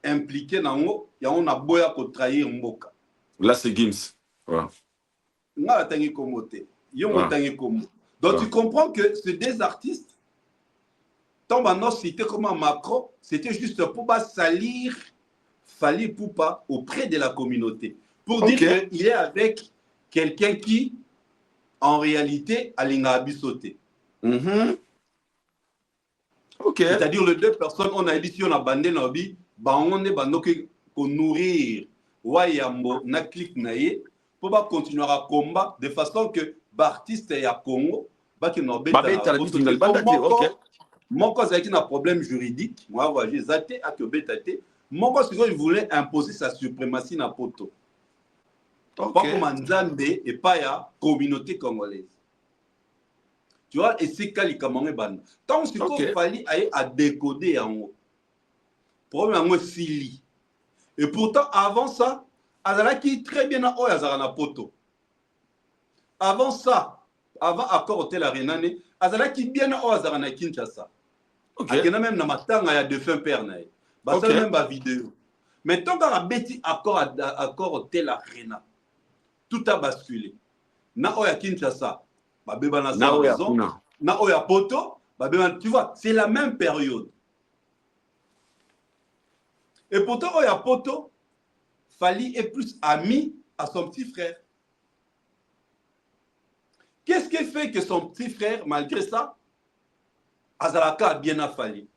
impliqué nango ya on a boya ko trahir mboka. Là c'est Gims. Ouais. Donc tu comprends que ces deux artistes, tant maintenant cité comme Macron, c'était juste pour pas salir Fally Ipupa auprès de la communauté. Pour dire qu'il est avec quelqu'un qui, en réalité, a l'ingabisoté. C'est-à-dire les deux personnes, on a dit si on a bandé Nabi, on est bandé pour nourrir Wayambo, na clique naïe. Pour pas continuer à combattre de façon que l'artiste est à Congo, qui n'a pas de mon cause avec un problème juridique, moi j'ai zaté à que bétaté, mon cause il voulait imposer sa suprématie na poto. Pas comme Nzambe et pas la communauté congolaise. Tu vois, et c'est Kalikamangé ban. Tant que fallait aller à décoder en haut. Problème en Sili. Et pourtant avant ça azalaki très bien na oyo azala na poto. Avant ça, avant accord hôtel Arena, azalaki bien na oyo azala na Kinshasa. Akena même na matanga ya défunt père na ye. Basala même ba vidéo. Mais tant qu'on a bêti accord hôtel Arena, tout a basculé. Na oyo Kinshasa, ba beba na sa maison. Na oyo poto, ba beba, tu vois, c'est la même période. Et pourtant oyo poto Fally est plus ami à son petit frère. Qu'est-ce qui fait que son petit frère, malgré ça, Azalaka a bien à Fally?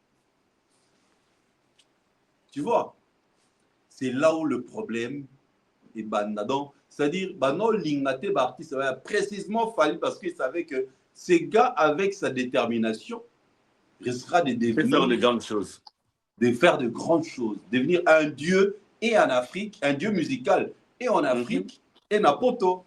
Tu vois, c'est là où le problème est banadon. C'est-à-dire, non, l'ingate artiste, précisément Fally parce qu'il savait que ces gars, avec sa détermination, risquera de devenir, faire de grandes choses. De faire de grandes choses, devenir un dieu. Et en Afrique, un dieu musical, et en Afrique, et Napoto.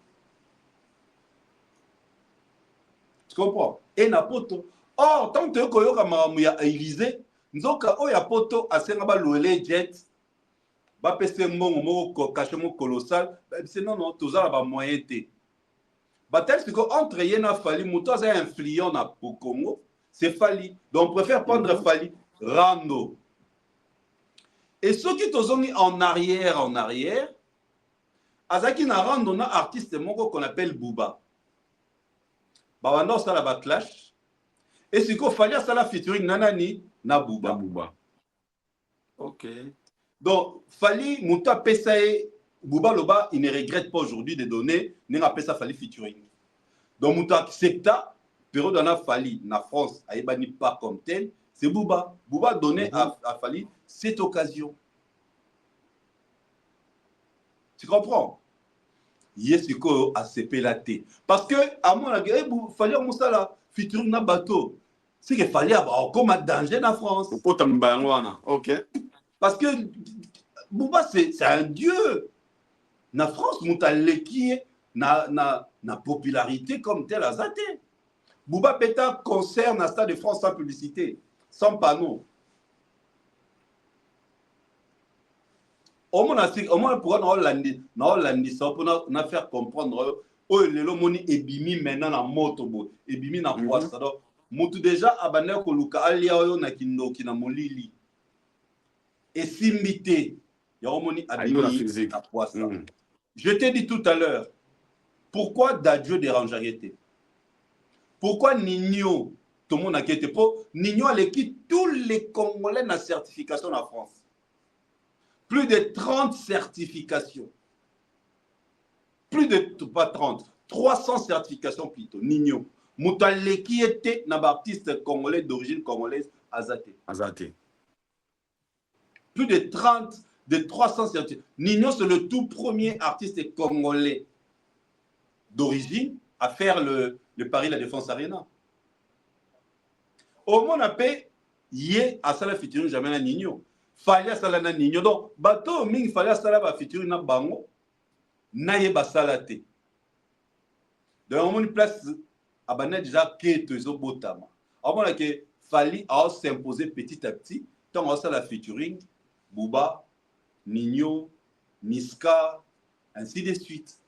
Tu comprends? Et Napoto. Or, tant que Koyoka Maramuya Élysée, nous avons Oya Poto, à Senaba Louele Jet, Bapese Mongo, Kachemo colossal, c'est non, tout ça va moyen té. Tel que entre Yena Fally, Moutoz est influent au Congo, c'est Fally. Donc, on préfère prendre Fally, Rando. Et ceux qui sont mis en arrière, Azaki na rando na artiste mongo qu'on appelle Booba. Bawano ça la backlash. Et ce qu'il fallait ça la featuring nanani na Booba. Ok. Donc Fally Mouta Pesae Booba Loba il ne regrette pas aujourd'hui de donner n'a pas ça Fally featuring. Donc Mouta accepta période dans la Fally na France aibani pas comme tel, c'est Booba. Booba donné à Fally cette occasion. Tu comprends? Yes, il faut accepter la thé. Parce que, à mon avis, il fallait que la featuring na bateau. C'est qu'il fallait avoir comme un danger en France. Ok. Parce que Booba, c'est un dieu. Na France, Mouta Leki, na popularité comme tel à Zate. Booba Peta concerne à Stade de France sans publicité, sans panneau. au moins pour ça pour na faire comprendre oh lelo moni ebimi maintenant na moto ebimi na poisse donc mutu déjà abane ko luka alia oyo na kindoki na molili esimbité ya omoni abimi na poisse. Je t'ai dit tout à l'heure, pourquoi Dadjo dérangerait? Pourquoi Nino, tout le monde a quitté pour Nino a quitté tous les Congolais dans la certification en France. Plus de 30 certifications. Plus de, pas 30, 300 certifications plutôt. Nino. Moutale qui était un artiste congolais d'origine congolaise, Azate. Azate. Plus de 30, de 300 certifications. Nino, c'est le tout premier artiste congolais d'origine à faire le Paris La Défense Arena. Au moins, on a payé, yé à ça la featuring jamais na Nino. Fallait à ça la Nino. Donc, bateau, il fallait à ça la featuring na bango. Na yé basalate. Donc, on a une place, à bané déjà qu'est toujours botama. Au moins, il fallait s'imposer petit à petit. Tant on a ça la featuring, Bouba, Nino, Niska, ainsi de suite.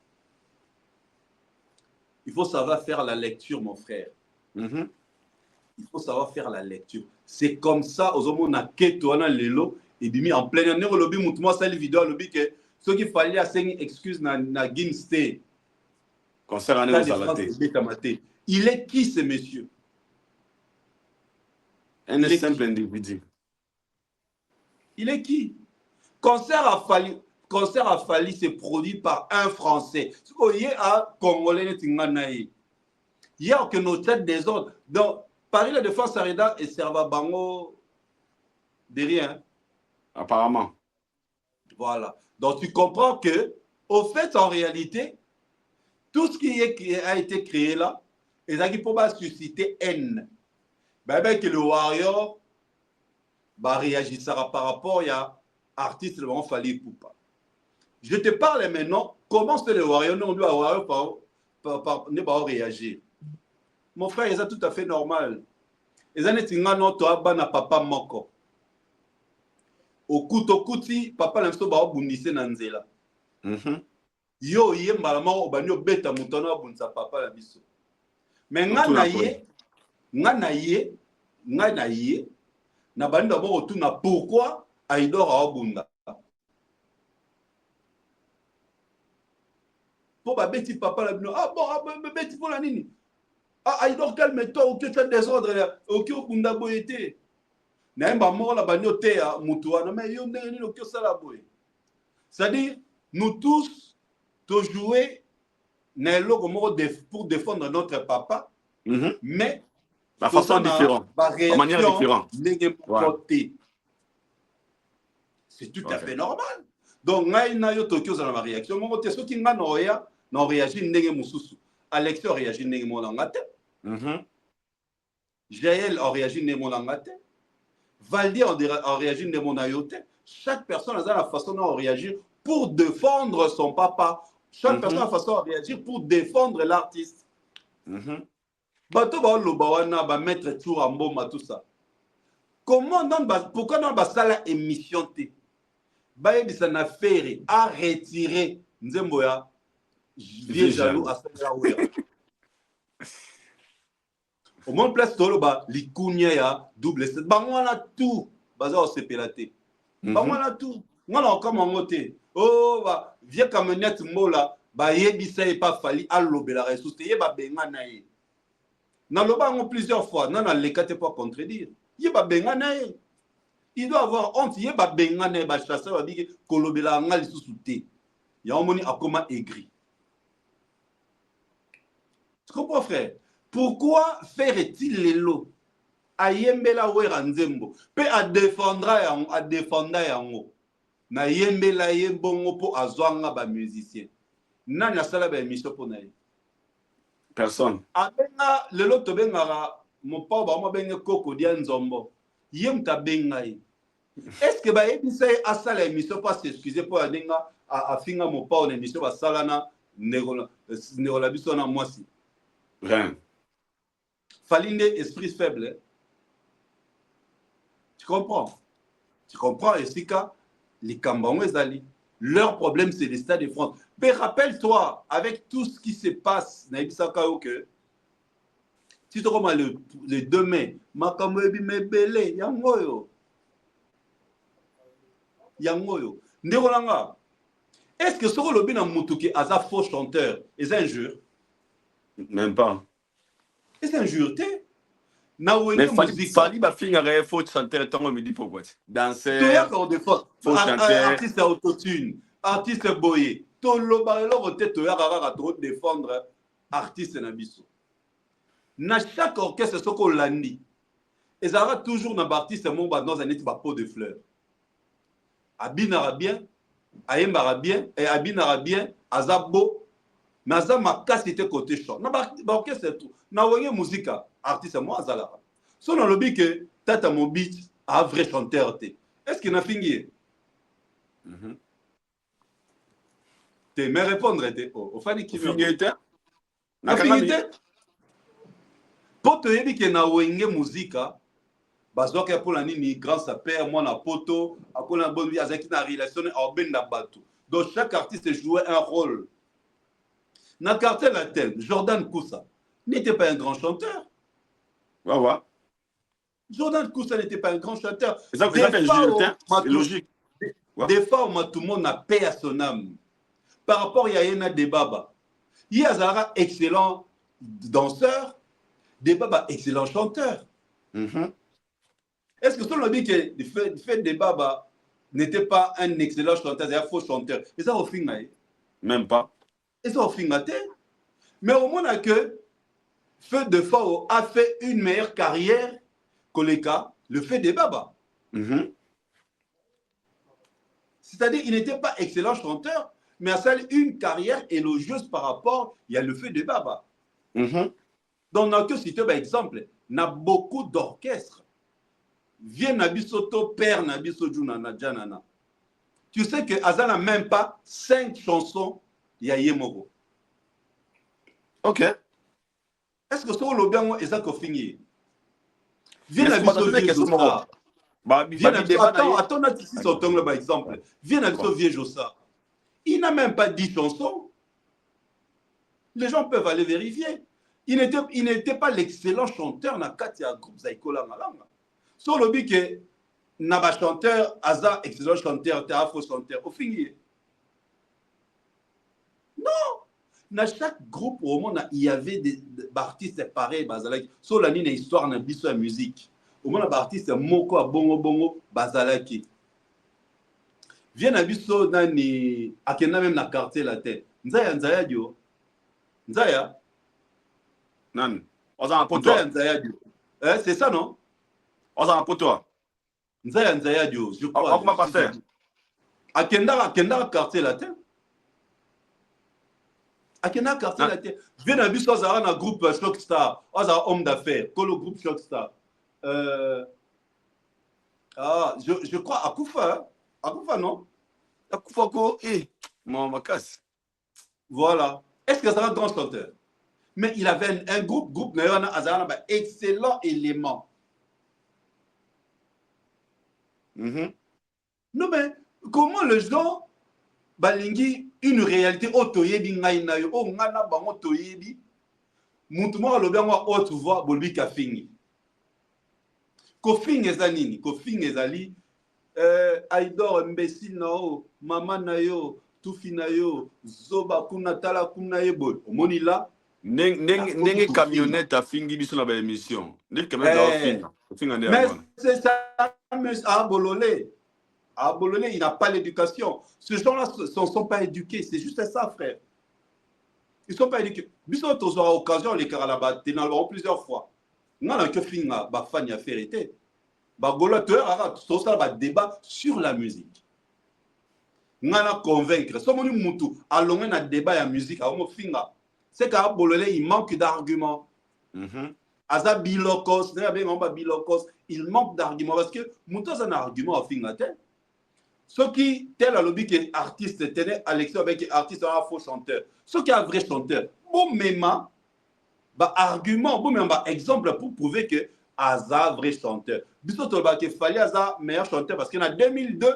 Il faut savoir faire la lecture, mon frère. Il faut savoir faire la lecture. C'est comme ça, aux hommes, on a keto, on a lelo, et bien en plein année, on a dit, moi, ça, les vidéos, on a dit que ce qu'il fallait, c'est une excuse na Gimste. Concernant il est qui, ce monsieur? Un simple individu. Il est qui? Concert a fallu se produire par un Français. Il y a un Congolais qui est il y a que nos têtes des autres. Donc, Paris La Défense Arena et Serva Bango de rien. Apparemment. Voilà. Donc, tu comprends que, au fait, en réalité, tout ce qui a été créé là, et ça qui peut susciter haine. Ben, que le Warrior réagissera par rapport à artiste le fallait Poupa. Je te parle maintenant, comment c'est le Warrior, on doit ne pas réagir. Mon frère, c'est tout à fait normal. Les années tingano to abana papa moko. Okuti papa na mso ba obundise na nzela. Yo yemba la moko bani obeta mutono obunza papa la biso. Mais nga na ye na bani d'abord tuna pourquoi Aïdor a obunda. Pour babeti papa la bino ah bon beti pour la nini. Ah, Aïdor, calme-toi, ou que tu as des ordres là, ou que tu as boyé. N'aimba mort la bagnoté à Moutouana, mais yo n'est ni que ça la boye. C'est-à-dire, nous tous, te jouer pour défendre notre papa, mais de façon différente, de manière différente. C'est tout à fait normal. Donc, n'a yo Tokyo dans ma réaction. Mon côté, ce qui n'a non réagi n'engé mususu. Alexio réagi n'engé mon langate. Jaël a réagi n'engé mon langate. Valdi a réagi n'engé mon ayote. Chaque personne a la façon de réagir pour défendre son papa. Chaque personne a la façon de réagir pour défendre l'artiste. Bato ba lo bawana ba mettre tour en bomba tout ça. Comment pourquoi dans la émission T? Baye ça na faire à retirer Nzemboya vieux jaloux à ça. Au moins place tolo ba likunya ya double set. Ba ngwana tout baza o sepelate. Ba ngwana tout. Ngwana comme ngote. Oh ba vieux camionnette mola ba yebisa e pas fali a lobela ressource ye ba benga na ye. Na loba ngo plusieurs fois non na lekate pas contredire. Ye ba benga na ye. Il doit avoir honte. Il y a des bengane, des chasseurs, des kolobela ngali sous-souté. Il y a un moni akoma aigri. Tu comprends, frère? Pourquoi faire-t-il les lots? Ayembela wera nzembo. Pe a défendra yango. Na yembela yembongo po azwanga ba musicien. Nani asala ba émission po na ye? Personne. Abenga lelo to bengara mo pa ba mo benga koko dia nzombo. Yem ta benga ye. Est-ce que bah ebisa à ça l'émission pas s'excuser pour adenga à finga mon pas en émission ba salana nerola biso na moi si rien falinde esprit faible. Tu comprends et sika les kambango ezali Leur problème, c'est les Stades de France. Mais rappelle-toi, avec tout ce qui se passe, que si tu remarques le 2 mai, Makamoebi Mebele, Yangoyo. Yangoyo. Ndérolanga. Est-ce que ce que le bin a moutuki a un faux chanteur est injure? Même pas. Est-ce injure? Mais Fali va finir un faux chanteur tant me dit pourquoi. Danseur. Faux chanteur. Artiste autotune. Artiste boyé. Tout le barrel peut être défendre artiste nabiso. Na chaque orchestre ce qu'on l'a dit. Et ça va toujours dans l'artiste dans un pot de fleurs. Abinara bien, Ayembara bien, et Abinara bien, Azabo. Mais Azab ma cassité côté chant. Na orchestre c'est tout. Na wenge musique artiste moi Azalara. So dans le but que Tata Mobit a vrai chanteur. Est-ce qu'il a fini? Tu me répondre au Fanny qui me répond. Pour te dire que na wenge musique bazoka pour la nini grâce à père moi na poto après la bonne vie avec na relation en ben na bateau. Donc chaque artiste jouait un rôle. Na cartel la tel Jordan Koussa n'était pas un grand chanteur. Ouais. Jordan Koussa n'était pas un grand chanteur. C'est logique. Des fois, tout le monde a paix à son âme. Par rapport à Yana Debaba, il y a Zara excellent danseur, Debaba excellent chanteur. Est-ce que ce qu'on dit que le fait Debaba n'était pas un excellent chanteur, c'est un faux chanteur? Et ça, au final, même pas. Et ça, au final, mais au moins que Feu de Fao a fait une meilleure carrière que le cas, le fait Debaba. C'est-à-dire qu'il n'était pas excellent chanteur, mais a une carrière élogieuse par rapport, il y a le fait de Baba. Donc, on a que cité par exemple, on a beaucoup d'orchestres. Viens Nabisoto, Père Nabisoto, Janana. Tu sais que Azan n'a même pas 5 chansons, il y a Yemoro. Ok. Est-ce que c'est le bien, est-ce qu'on finit? Viens Nabisoto, attends, ici, par exemple. Viens Nabisoto, Vieux Jossa. Il n'a même pas 10 chansons. Les gens peuvent aller vérifier. Il n'était pas l'excellent chanteur dans le groupe Zaikola Malanga. Sur le but que Naba chanteur, Aza, excellent chanteur, Afro chanteur, au finier. Non! Dans chaque groupe au monde, il y avait des artistes pareils. Sur la ligne histoire, dans la musique. Au monde, artiste Moko, Bongo, Bazalaki. Viens à biso nani akenda même na quartier la tête. Nzaya dio. Nzaya. Nan. Oza un poto. Nzaya dio. C'est ça non? Oza un poto. Nzaya dio, je crois. Comment passer? Akenda quartier la tête. Akenda quartier la tête. Viens à biso za na groupe Shockstar. Oza homme d'affaires, que le groupe Shockstar. Je crois Akoufa. Akoufa, non? Akoufa, ma casse. Voilà. Est-ce que ça va un grand chanteur? Mais il avait un groupe excellent élément. Non, mais comment les gens balingi une réalité otoyebi ngai na yo o ngana bango toyebi mutumo lo biango haute voix bolbi ka fingi. Ko fingi ezanini, ko fingi ezali Aïdor imbécile nao, maman na yo, tufi na yo, zoba kuna tala kuna yebol. Omoni là. Nenge camionnette a fingi biso na ba émission. Ndike camionnette a fingi. Mais c'est ça, à Bololé. À Bololé, il n'a pas l'éducation. Ces gens-là ne sont pas éduqués. C'est juste ça, frère. Ils ne sont pas éduqués. Biso tozora occasion les caralaba tenalba plusieurs fois. Ngana que finga ba fani a fait Bagola tout ça va débat sur la musique. Ngana convaincre. Somoni mutu allons un débat ya musique à finga. C'est qu'à Bololé il manque d'arguments. Aza bilokos, il manque d'arguments parce que mutu a un argument à finga. Ceux qui tel à lobby qui artiste tenait Alexis avec artiste un faux chanteur. Ceux qui a un vrai chanteur. Bon même argument, bon même exemple pour prouver que Aza vrai chanteur. Biso tolba que fallait Aza meilleur chanteur parce qu'en 2002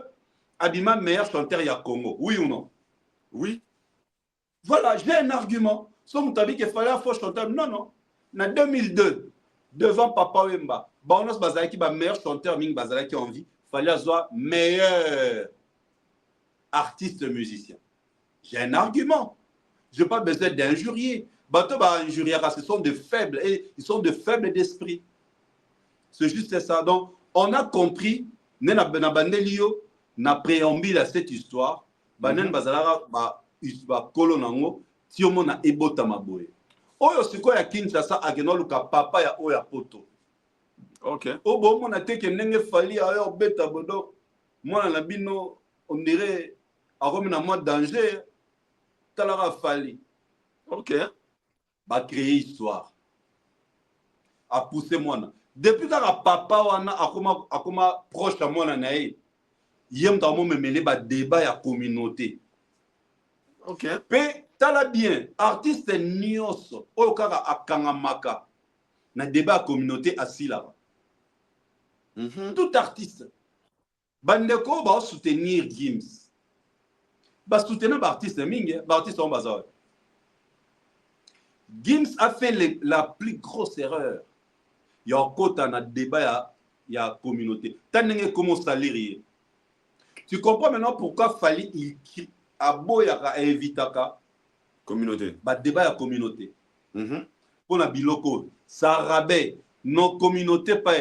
Abima meilleur chanteur ya Congo. Oui ou non? Oui. Voilà, j'ai un argument. Son mutabi qu'il fallait un faux chanteur. Non, non. En 2002, devant Papa Wemba, Baonos Bazalaki, meilleur chanteur, Ming Bazalaki en vie, fallait avoir meilleur artiste musicien. J'ai un argument. Je n'ai pas besoin d'injurier. Bato ba injurier, ce sont de faibles et ils sont de faibles d'esprit. C'est juste ça. Donc, on a compris, na bandelio, na préambule à cette histoire, banen bazalaka ba kolonango, tiomo na ebota maboye. Oyo siko ya Kinshasa agenoluka papa ya oya poto. Ok. Obo mona teke nenge fali ayo beta bodo, mona na bino on dirait akomi na moi danger, talara fali. Ok. Ba créer histoire. A pousser moi. Depuis que papa wana akoma proche à moi na ye, yem ta mo memele ba débat ya communauté. Ok. Pe tala bien, artiste nyonso oyo kaka akangamaka na débat ya communauté asila. Tout artiste bandeko ba soutenir Gims. Ba soutenir ba artiste mingi, ba artiste on bazawa. Gims a fait la plus grosse erreur. Il y a encore un débat, il y a communauté. Comment salir. Tu comprends maintenant pourquoi Fali il a beau inviter communauté. Bah débat à communauté. Pour la biloko, ça rabais non communauté pas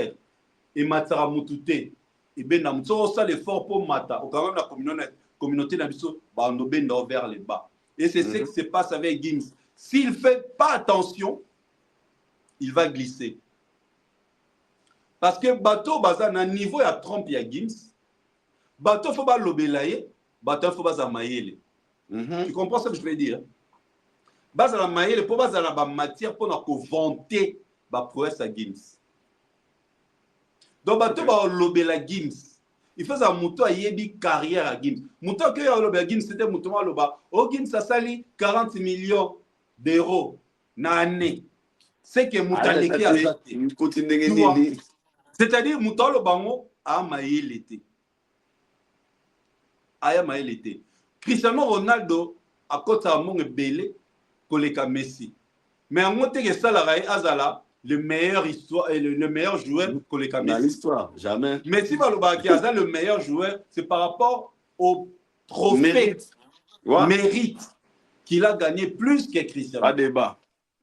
et matara mutute et ben na mutso ça l'effort pour mata au quand même la communauté na biso ba on benda vers les bas. Et c'est ce qui se passe avec Gims. S'il fait pas attention, il va glisser. Parce que bateau baza na niveau ya Trump ya Gims, bateau faut pas l'obélayer, bateau faut pas zamaïle. Tu comprends ce que je veux dire? Baza la maïle pour baza la matière pour na vanter ba prouesse à Gims. Donc bateau ba l'obéla Gims. Il faut ça muto yebi carrière à Gims. Muto que ya l'obéla Gims c'était muto ma loba. Oh Gims ça sali 40 millions d'euros na année. C'est que mutaleki a zate. Tu vois? C'est-à-dire, Moutalo Bango a maillé l'été. A maillé l'été. Cristiano Ronaldo a côté à mon belé pour les Messi. Mais en monté que ça, la Azala, le meilleur histoire et le meilleur joueur pour les Messi. Dans l'histoire, jamais. Messi Baloba qui a le meilleur joueur, c'est par rapport au trophée mérite qu'il a gagné plus que Cristiano. Pas débat.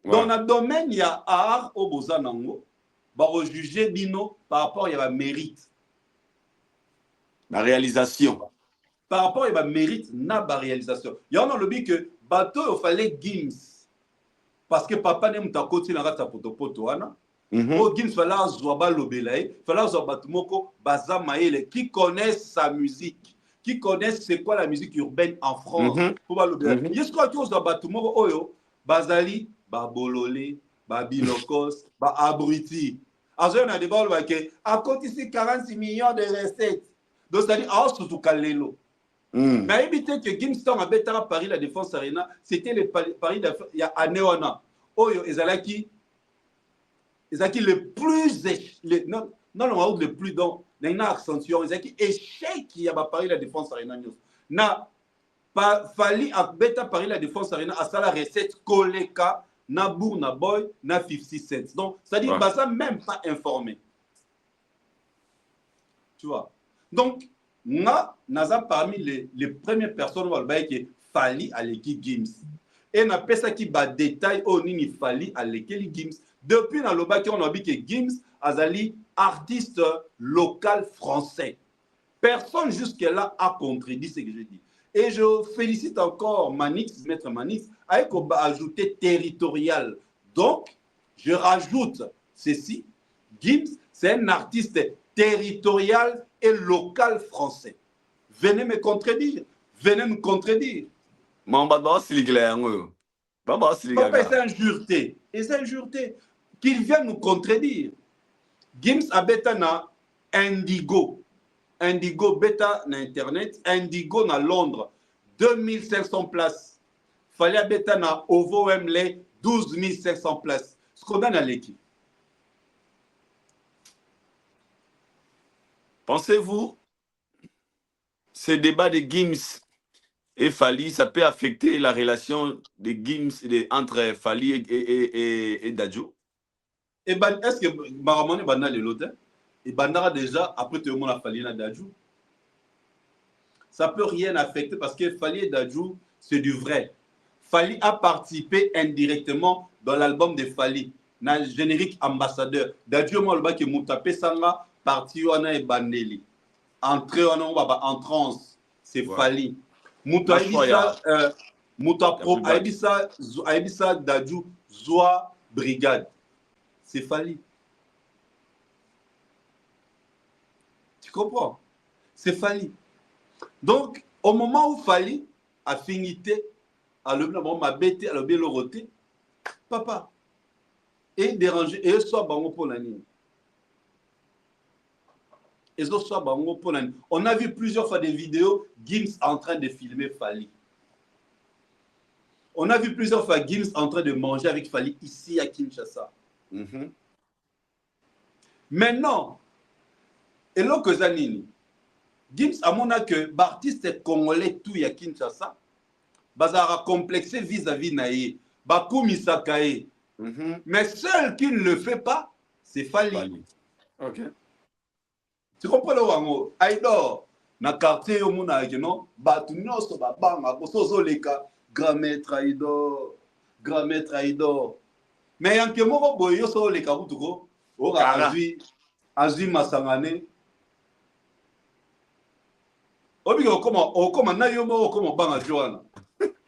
Dans le domaine, il y a art au Bozanango. Va juger Bino par rapport à la mérite. La réalisation. Par rapport à la mérite, n'a pas réalisation. Il y en a le but que bateau il fallait Gims. Parce que papa n'aime ta côté dans ta poto wana. Oh Gims fallait zoaba lobelaye, fallait zoaba batumoko baza maele qui connaissent sa musique, qui connaissent c'est quoi la musique urbaine en France. Pour ba lobelaye. Yes quoi tu zoaba batumoko oyo bazali ba bololé, ba bilokos, ba abruti. À côté ici 46 millions de recettes. Donc, c'est-à-dire, surtout Kalelo. Mais évitez que Gimston a à Paris, la Défense Arena, c'était le Paris il y a Anéwana. Oyo, Ezalaki le plus. Non, le plus dans. Il y a une accentuation. Ezalaki échec qui y a Paris, la Défense Arena. Na, Fali a Paris, la Défense Arena, à ça la recette Koleka. Na Bour, na Boy, na 50 cents. Donc, c'est-à-dire, ça même pas informé. Tu vois. Donc, naza parmi les premières personnes qui Fali à l'équipe Gims. Et na pesa qui ba détail au nini Fali à l'équipe Gims. Depuis na loba qui on a dit que Gims azali artiste local français. Personne jusque-là a contredit ce que je dis. Et je félicite encore Manix, Maître Manix, avec ajouté territorial. Donc, je rajoute ceci. Gims, c'est un artiste territorial et local français. Venez me contredire. Venez me contredire. Papa, c'est injurté. Et c'est injurté. Qu'il vienne nous contredire. Gims a bétana Indigo. Indigo bêta na internet, Indigo na Londres, 2500 places. Fallait bêta na Ovo Wembley, 12500 places. Ce qu'on a dans l'équipe. Pensez-vous, ce débat de Gims et Fally, ça peut affecter la relation de Gims entre Fally et Dadju? Et ben, est-ce que Maramone Bana le lotin? Et Bandara déjà, après tout le monde a Fally et Dadju. Ça peut rien affecter parce que Fally et Dadju, c'est du vrai. Fally a participé indirectement dans l'album de Fally, dans le générique ambassadeur. Dadju, moi, le bas qui m'a tapé Sanga, parti Wana et Bandeli. Entrée en transe, c'est Fally. Mouta Aibisa Dadju, Zoa Brigade. C'est Fally. Tu comprends? C'est Fally. Donc, au moment où Fally a finité, à le m'a bêté, à le bien le roté, papa, et dérangé, et soit bango pour l'année. Et soit bango pour l'année. On a vu plusieurs fois des vidéos, Gims en train de filmer Fally. On a vu plusieurs fois Gims en train de manger avec Fally ici à Kinshasa. Maintenant, et là que Zanini, Gims a mon que l'artiste congolais tout ya Kinshasa, bazara complexé vis-à-vis naïe, bakoumi sakaye. Mais seul qui ne le fait pas, c'est Fally. Ok. Tu comprends le wango? Aïdor, na quartier au mona non, batu nyonso babanga kosozo leka grand maître Aïdor, grand maître Aïdor. Mais yanke moko boyo so leka kutuko, ora azui masangane. Obi okoma na yo moko okoma banga Joana.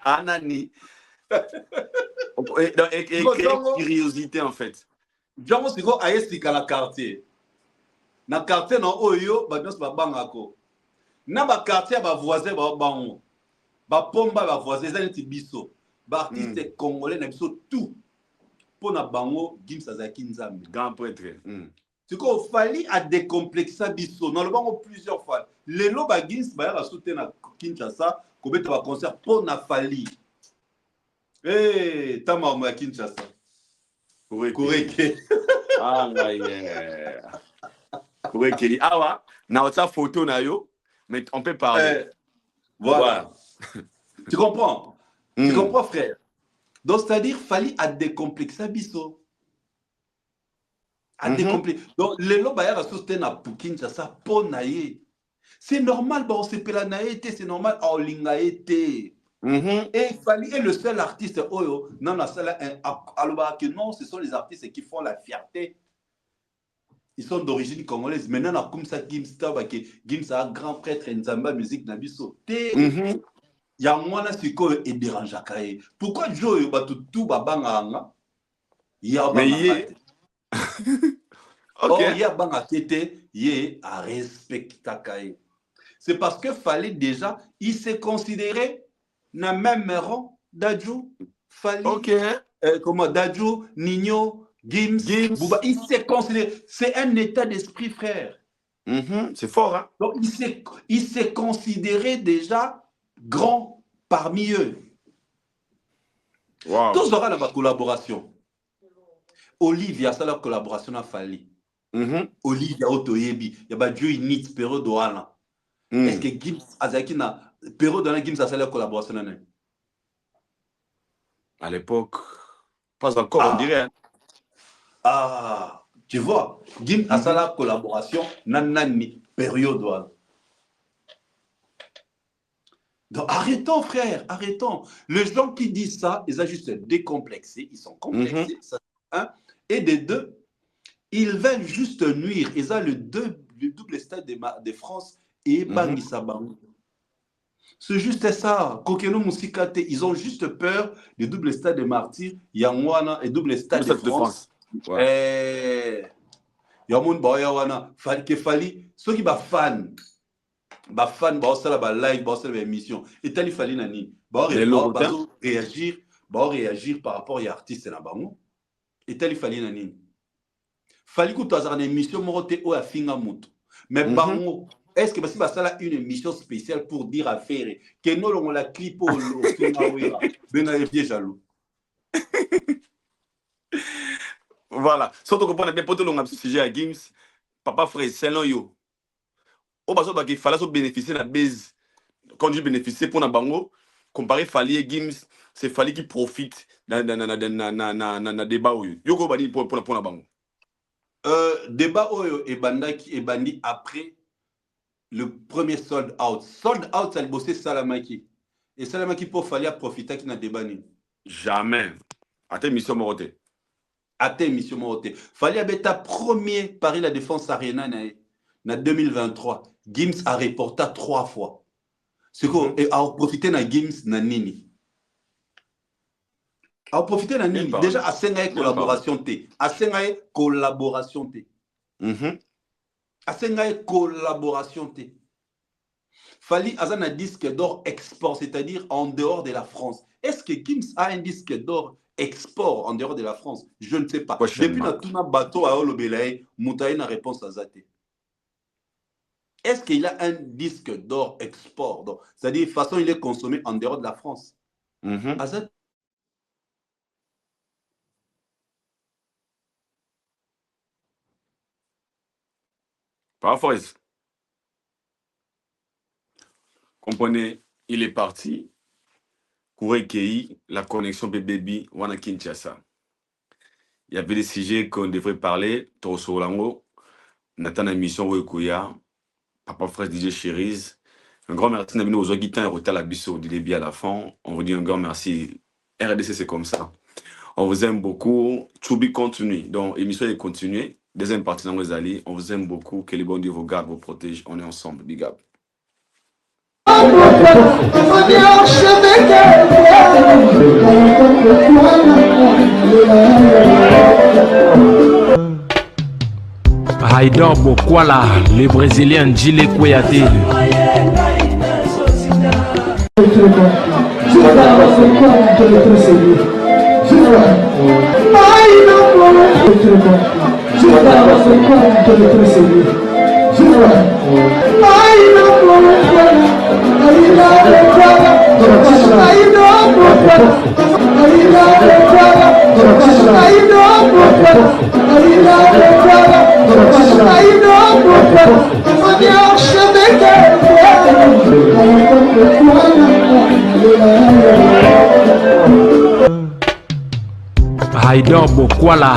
Anani. Et quelle curiosité en fait. Django siko ayesika la quartier. Na quartier na oyo ba nyonso babanga ko. Na ba quartier ba voisin ba bango. Ba pomba ba voisin ezali biso. Ba artiste congolais na biso tout. Pona bango Gims azaki nzambe. Grand prêtre. C'est qu'on Fally a décomplexé biso. Dans le bango plusieurs fois. Les lots ba Gims ba ya sauter na Kinshasa ko beta ba concert pona Fally. Eh, tama mo ya Kinshasa. Koreke. Ah yeah. Koreke. Ah ouais. Na WhatsApp photo na yo, mais on peut parler. Voilà. Tu comprends? Tu comprends, frère? Donc, c'est-à-dire, Fally a décomplexé biso. A décomplexé. Donc, les lots bayara sauter na Kinshasa pona ye. C'est normal, on se pela na été, c'est normal, on linga été. Et Fally est le seul artiste oyo dans la salle alors que non, ce sont les artistes qui font la fierté. Ils sont d'origine congolaise. Maintenant, on a comme ça Gims a un grand prêtre Nzamba musique nabiso. Il y a moins de quoi et dérange à Kaye. Pourquoi Joe ba tout babanga? Il y a banga. Ok. Il y a banga tete, il a respecté Kaye. C'est parce que Fally déjà, il s'est considéré na même rang Dadju, Fally, comment Dadju, Nino, Gims. Bouba, il s'est considéré, c'est un état d'esprit, frère. C'est fort, hein? Donc il s'est considéré déjà grand parmi eux. Wow. Tous aura la collaboration. Olivia, ça la collaboration a Fally. Olivia Otoyebi, il y a Dieu init Pero Doana. Est-ce que Gims Azakina Pero Doana Gims a fait la collaboration? À l'époque, pas encore, on dirait. Ah, tu vois, Gims a fait la collaboration nanani période. Donc arrêtons, frère, arrêtons. Les gens qui disent ça, ils sont juste décomplexés, ils sont complexés. Ça, un. Et des deux, ils veulent juste nuire. Ils ont le double stade de France et Bangissa Bango. C'est juste ça. Kokeno Musikate, ils ont juste peur du double stade de martyrs, Yangwana et double stade de France. Yamoun Bayawana, Fally, ceux qui sont fans, live, émission. Et Tali Fally Nani, réagir par rapport à l'artiste na bango. Et Tali Fally Nani. Fally que tu as une émission morote ou à finga moto. Mais bango. Est-ce que ça a une émission spéciale pour dire à faire que nous on la clip au jaloux. Voilà. Surtout que pour ne pas te sujet à Gims, papa frère, selon yo. Au bas qu'il fallait bénéficier de la base quand je bénéficie pour Nabango, comparé Fali et Gims, c'est Fali qui profite dans débat. Yoko Bani pour Nabango. Débat et bandi après le premier sold out. Sold out, ça le bossé Salamaki. Et Salamaki pour Fali profiter qui n'a débat ni. Jamais. Attends, mission Moroté. Attends, mission Moroté. Fali avait ta premier Paris la Défense Arena en 2023. Gims a reporté 3 fois. C'est quoi? Et a profité na Gims na nini. A profité na nini. Déjà, à 5 collaboration T. À 5 collaboration T. À 5 collaboration T. Fali a un disque d'or export, c'est-à-dire en dehors de la France. Est-ce que Gims a un disque d'or export en dehors de la France? Je ne sais pas. Depuis notre bateau à Olobelay, Moutaï n'a réponse à Zate. Est-ce qu'il a un disque d'or export? C'est-à-dire, de toute façon, il est consommé en dehors de la France. Azate. Parfois, comprenez, il est parti. Kourekei, la connexion BBB, Wana Kinshasa. Il y avait des sujets qu'on devrait parler. Tosso Lango, Nathan émission Wekuya, Papa Frère DJ Chériz. Un grand merci à nos Guitin et Rotel Abisso du début à la fin. On vous dit un grand merci. RDC, c'est comme ça. On vous aime beaucoup. Tchoubi continue. Donc, l'émission est continuée. Deuxième partie dans les alliés. On vous aime beaucoup. Que les bons Dieu vous garde, vous protège. On est ensemble. Big up. Haïdor Bokwala, le Brésilien Djile Kouyaté. Haïdor Bokwala.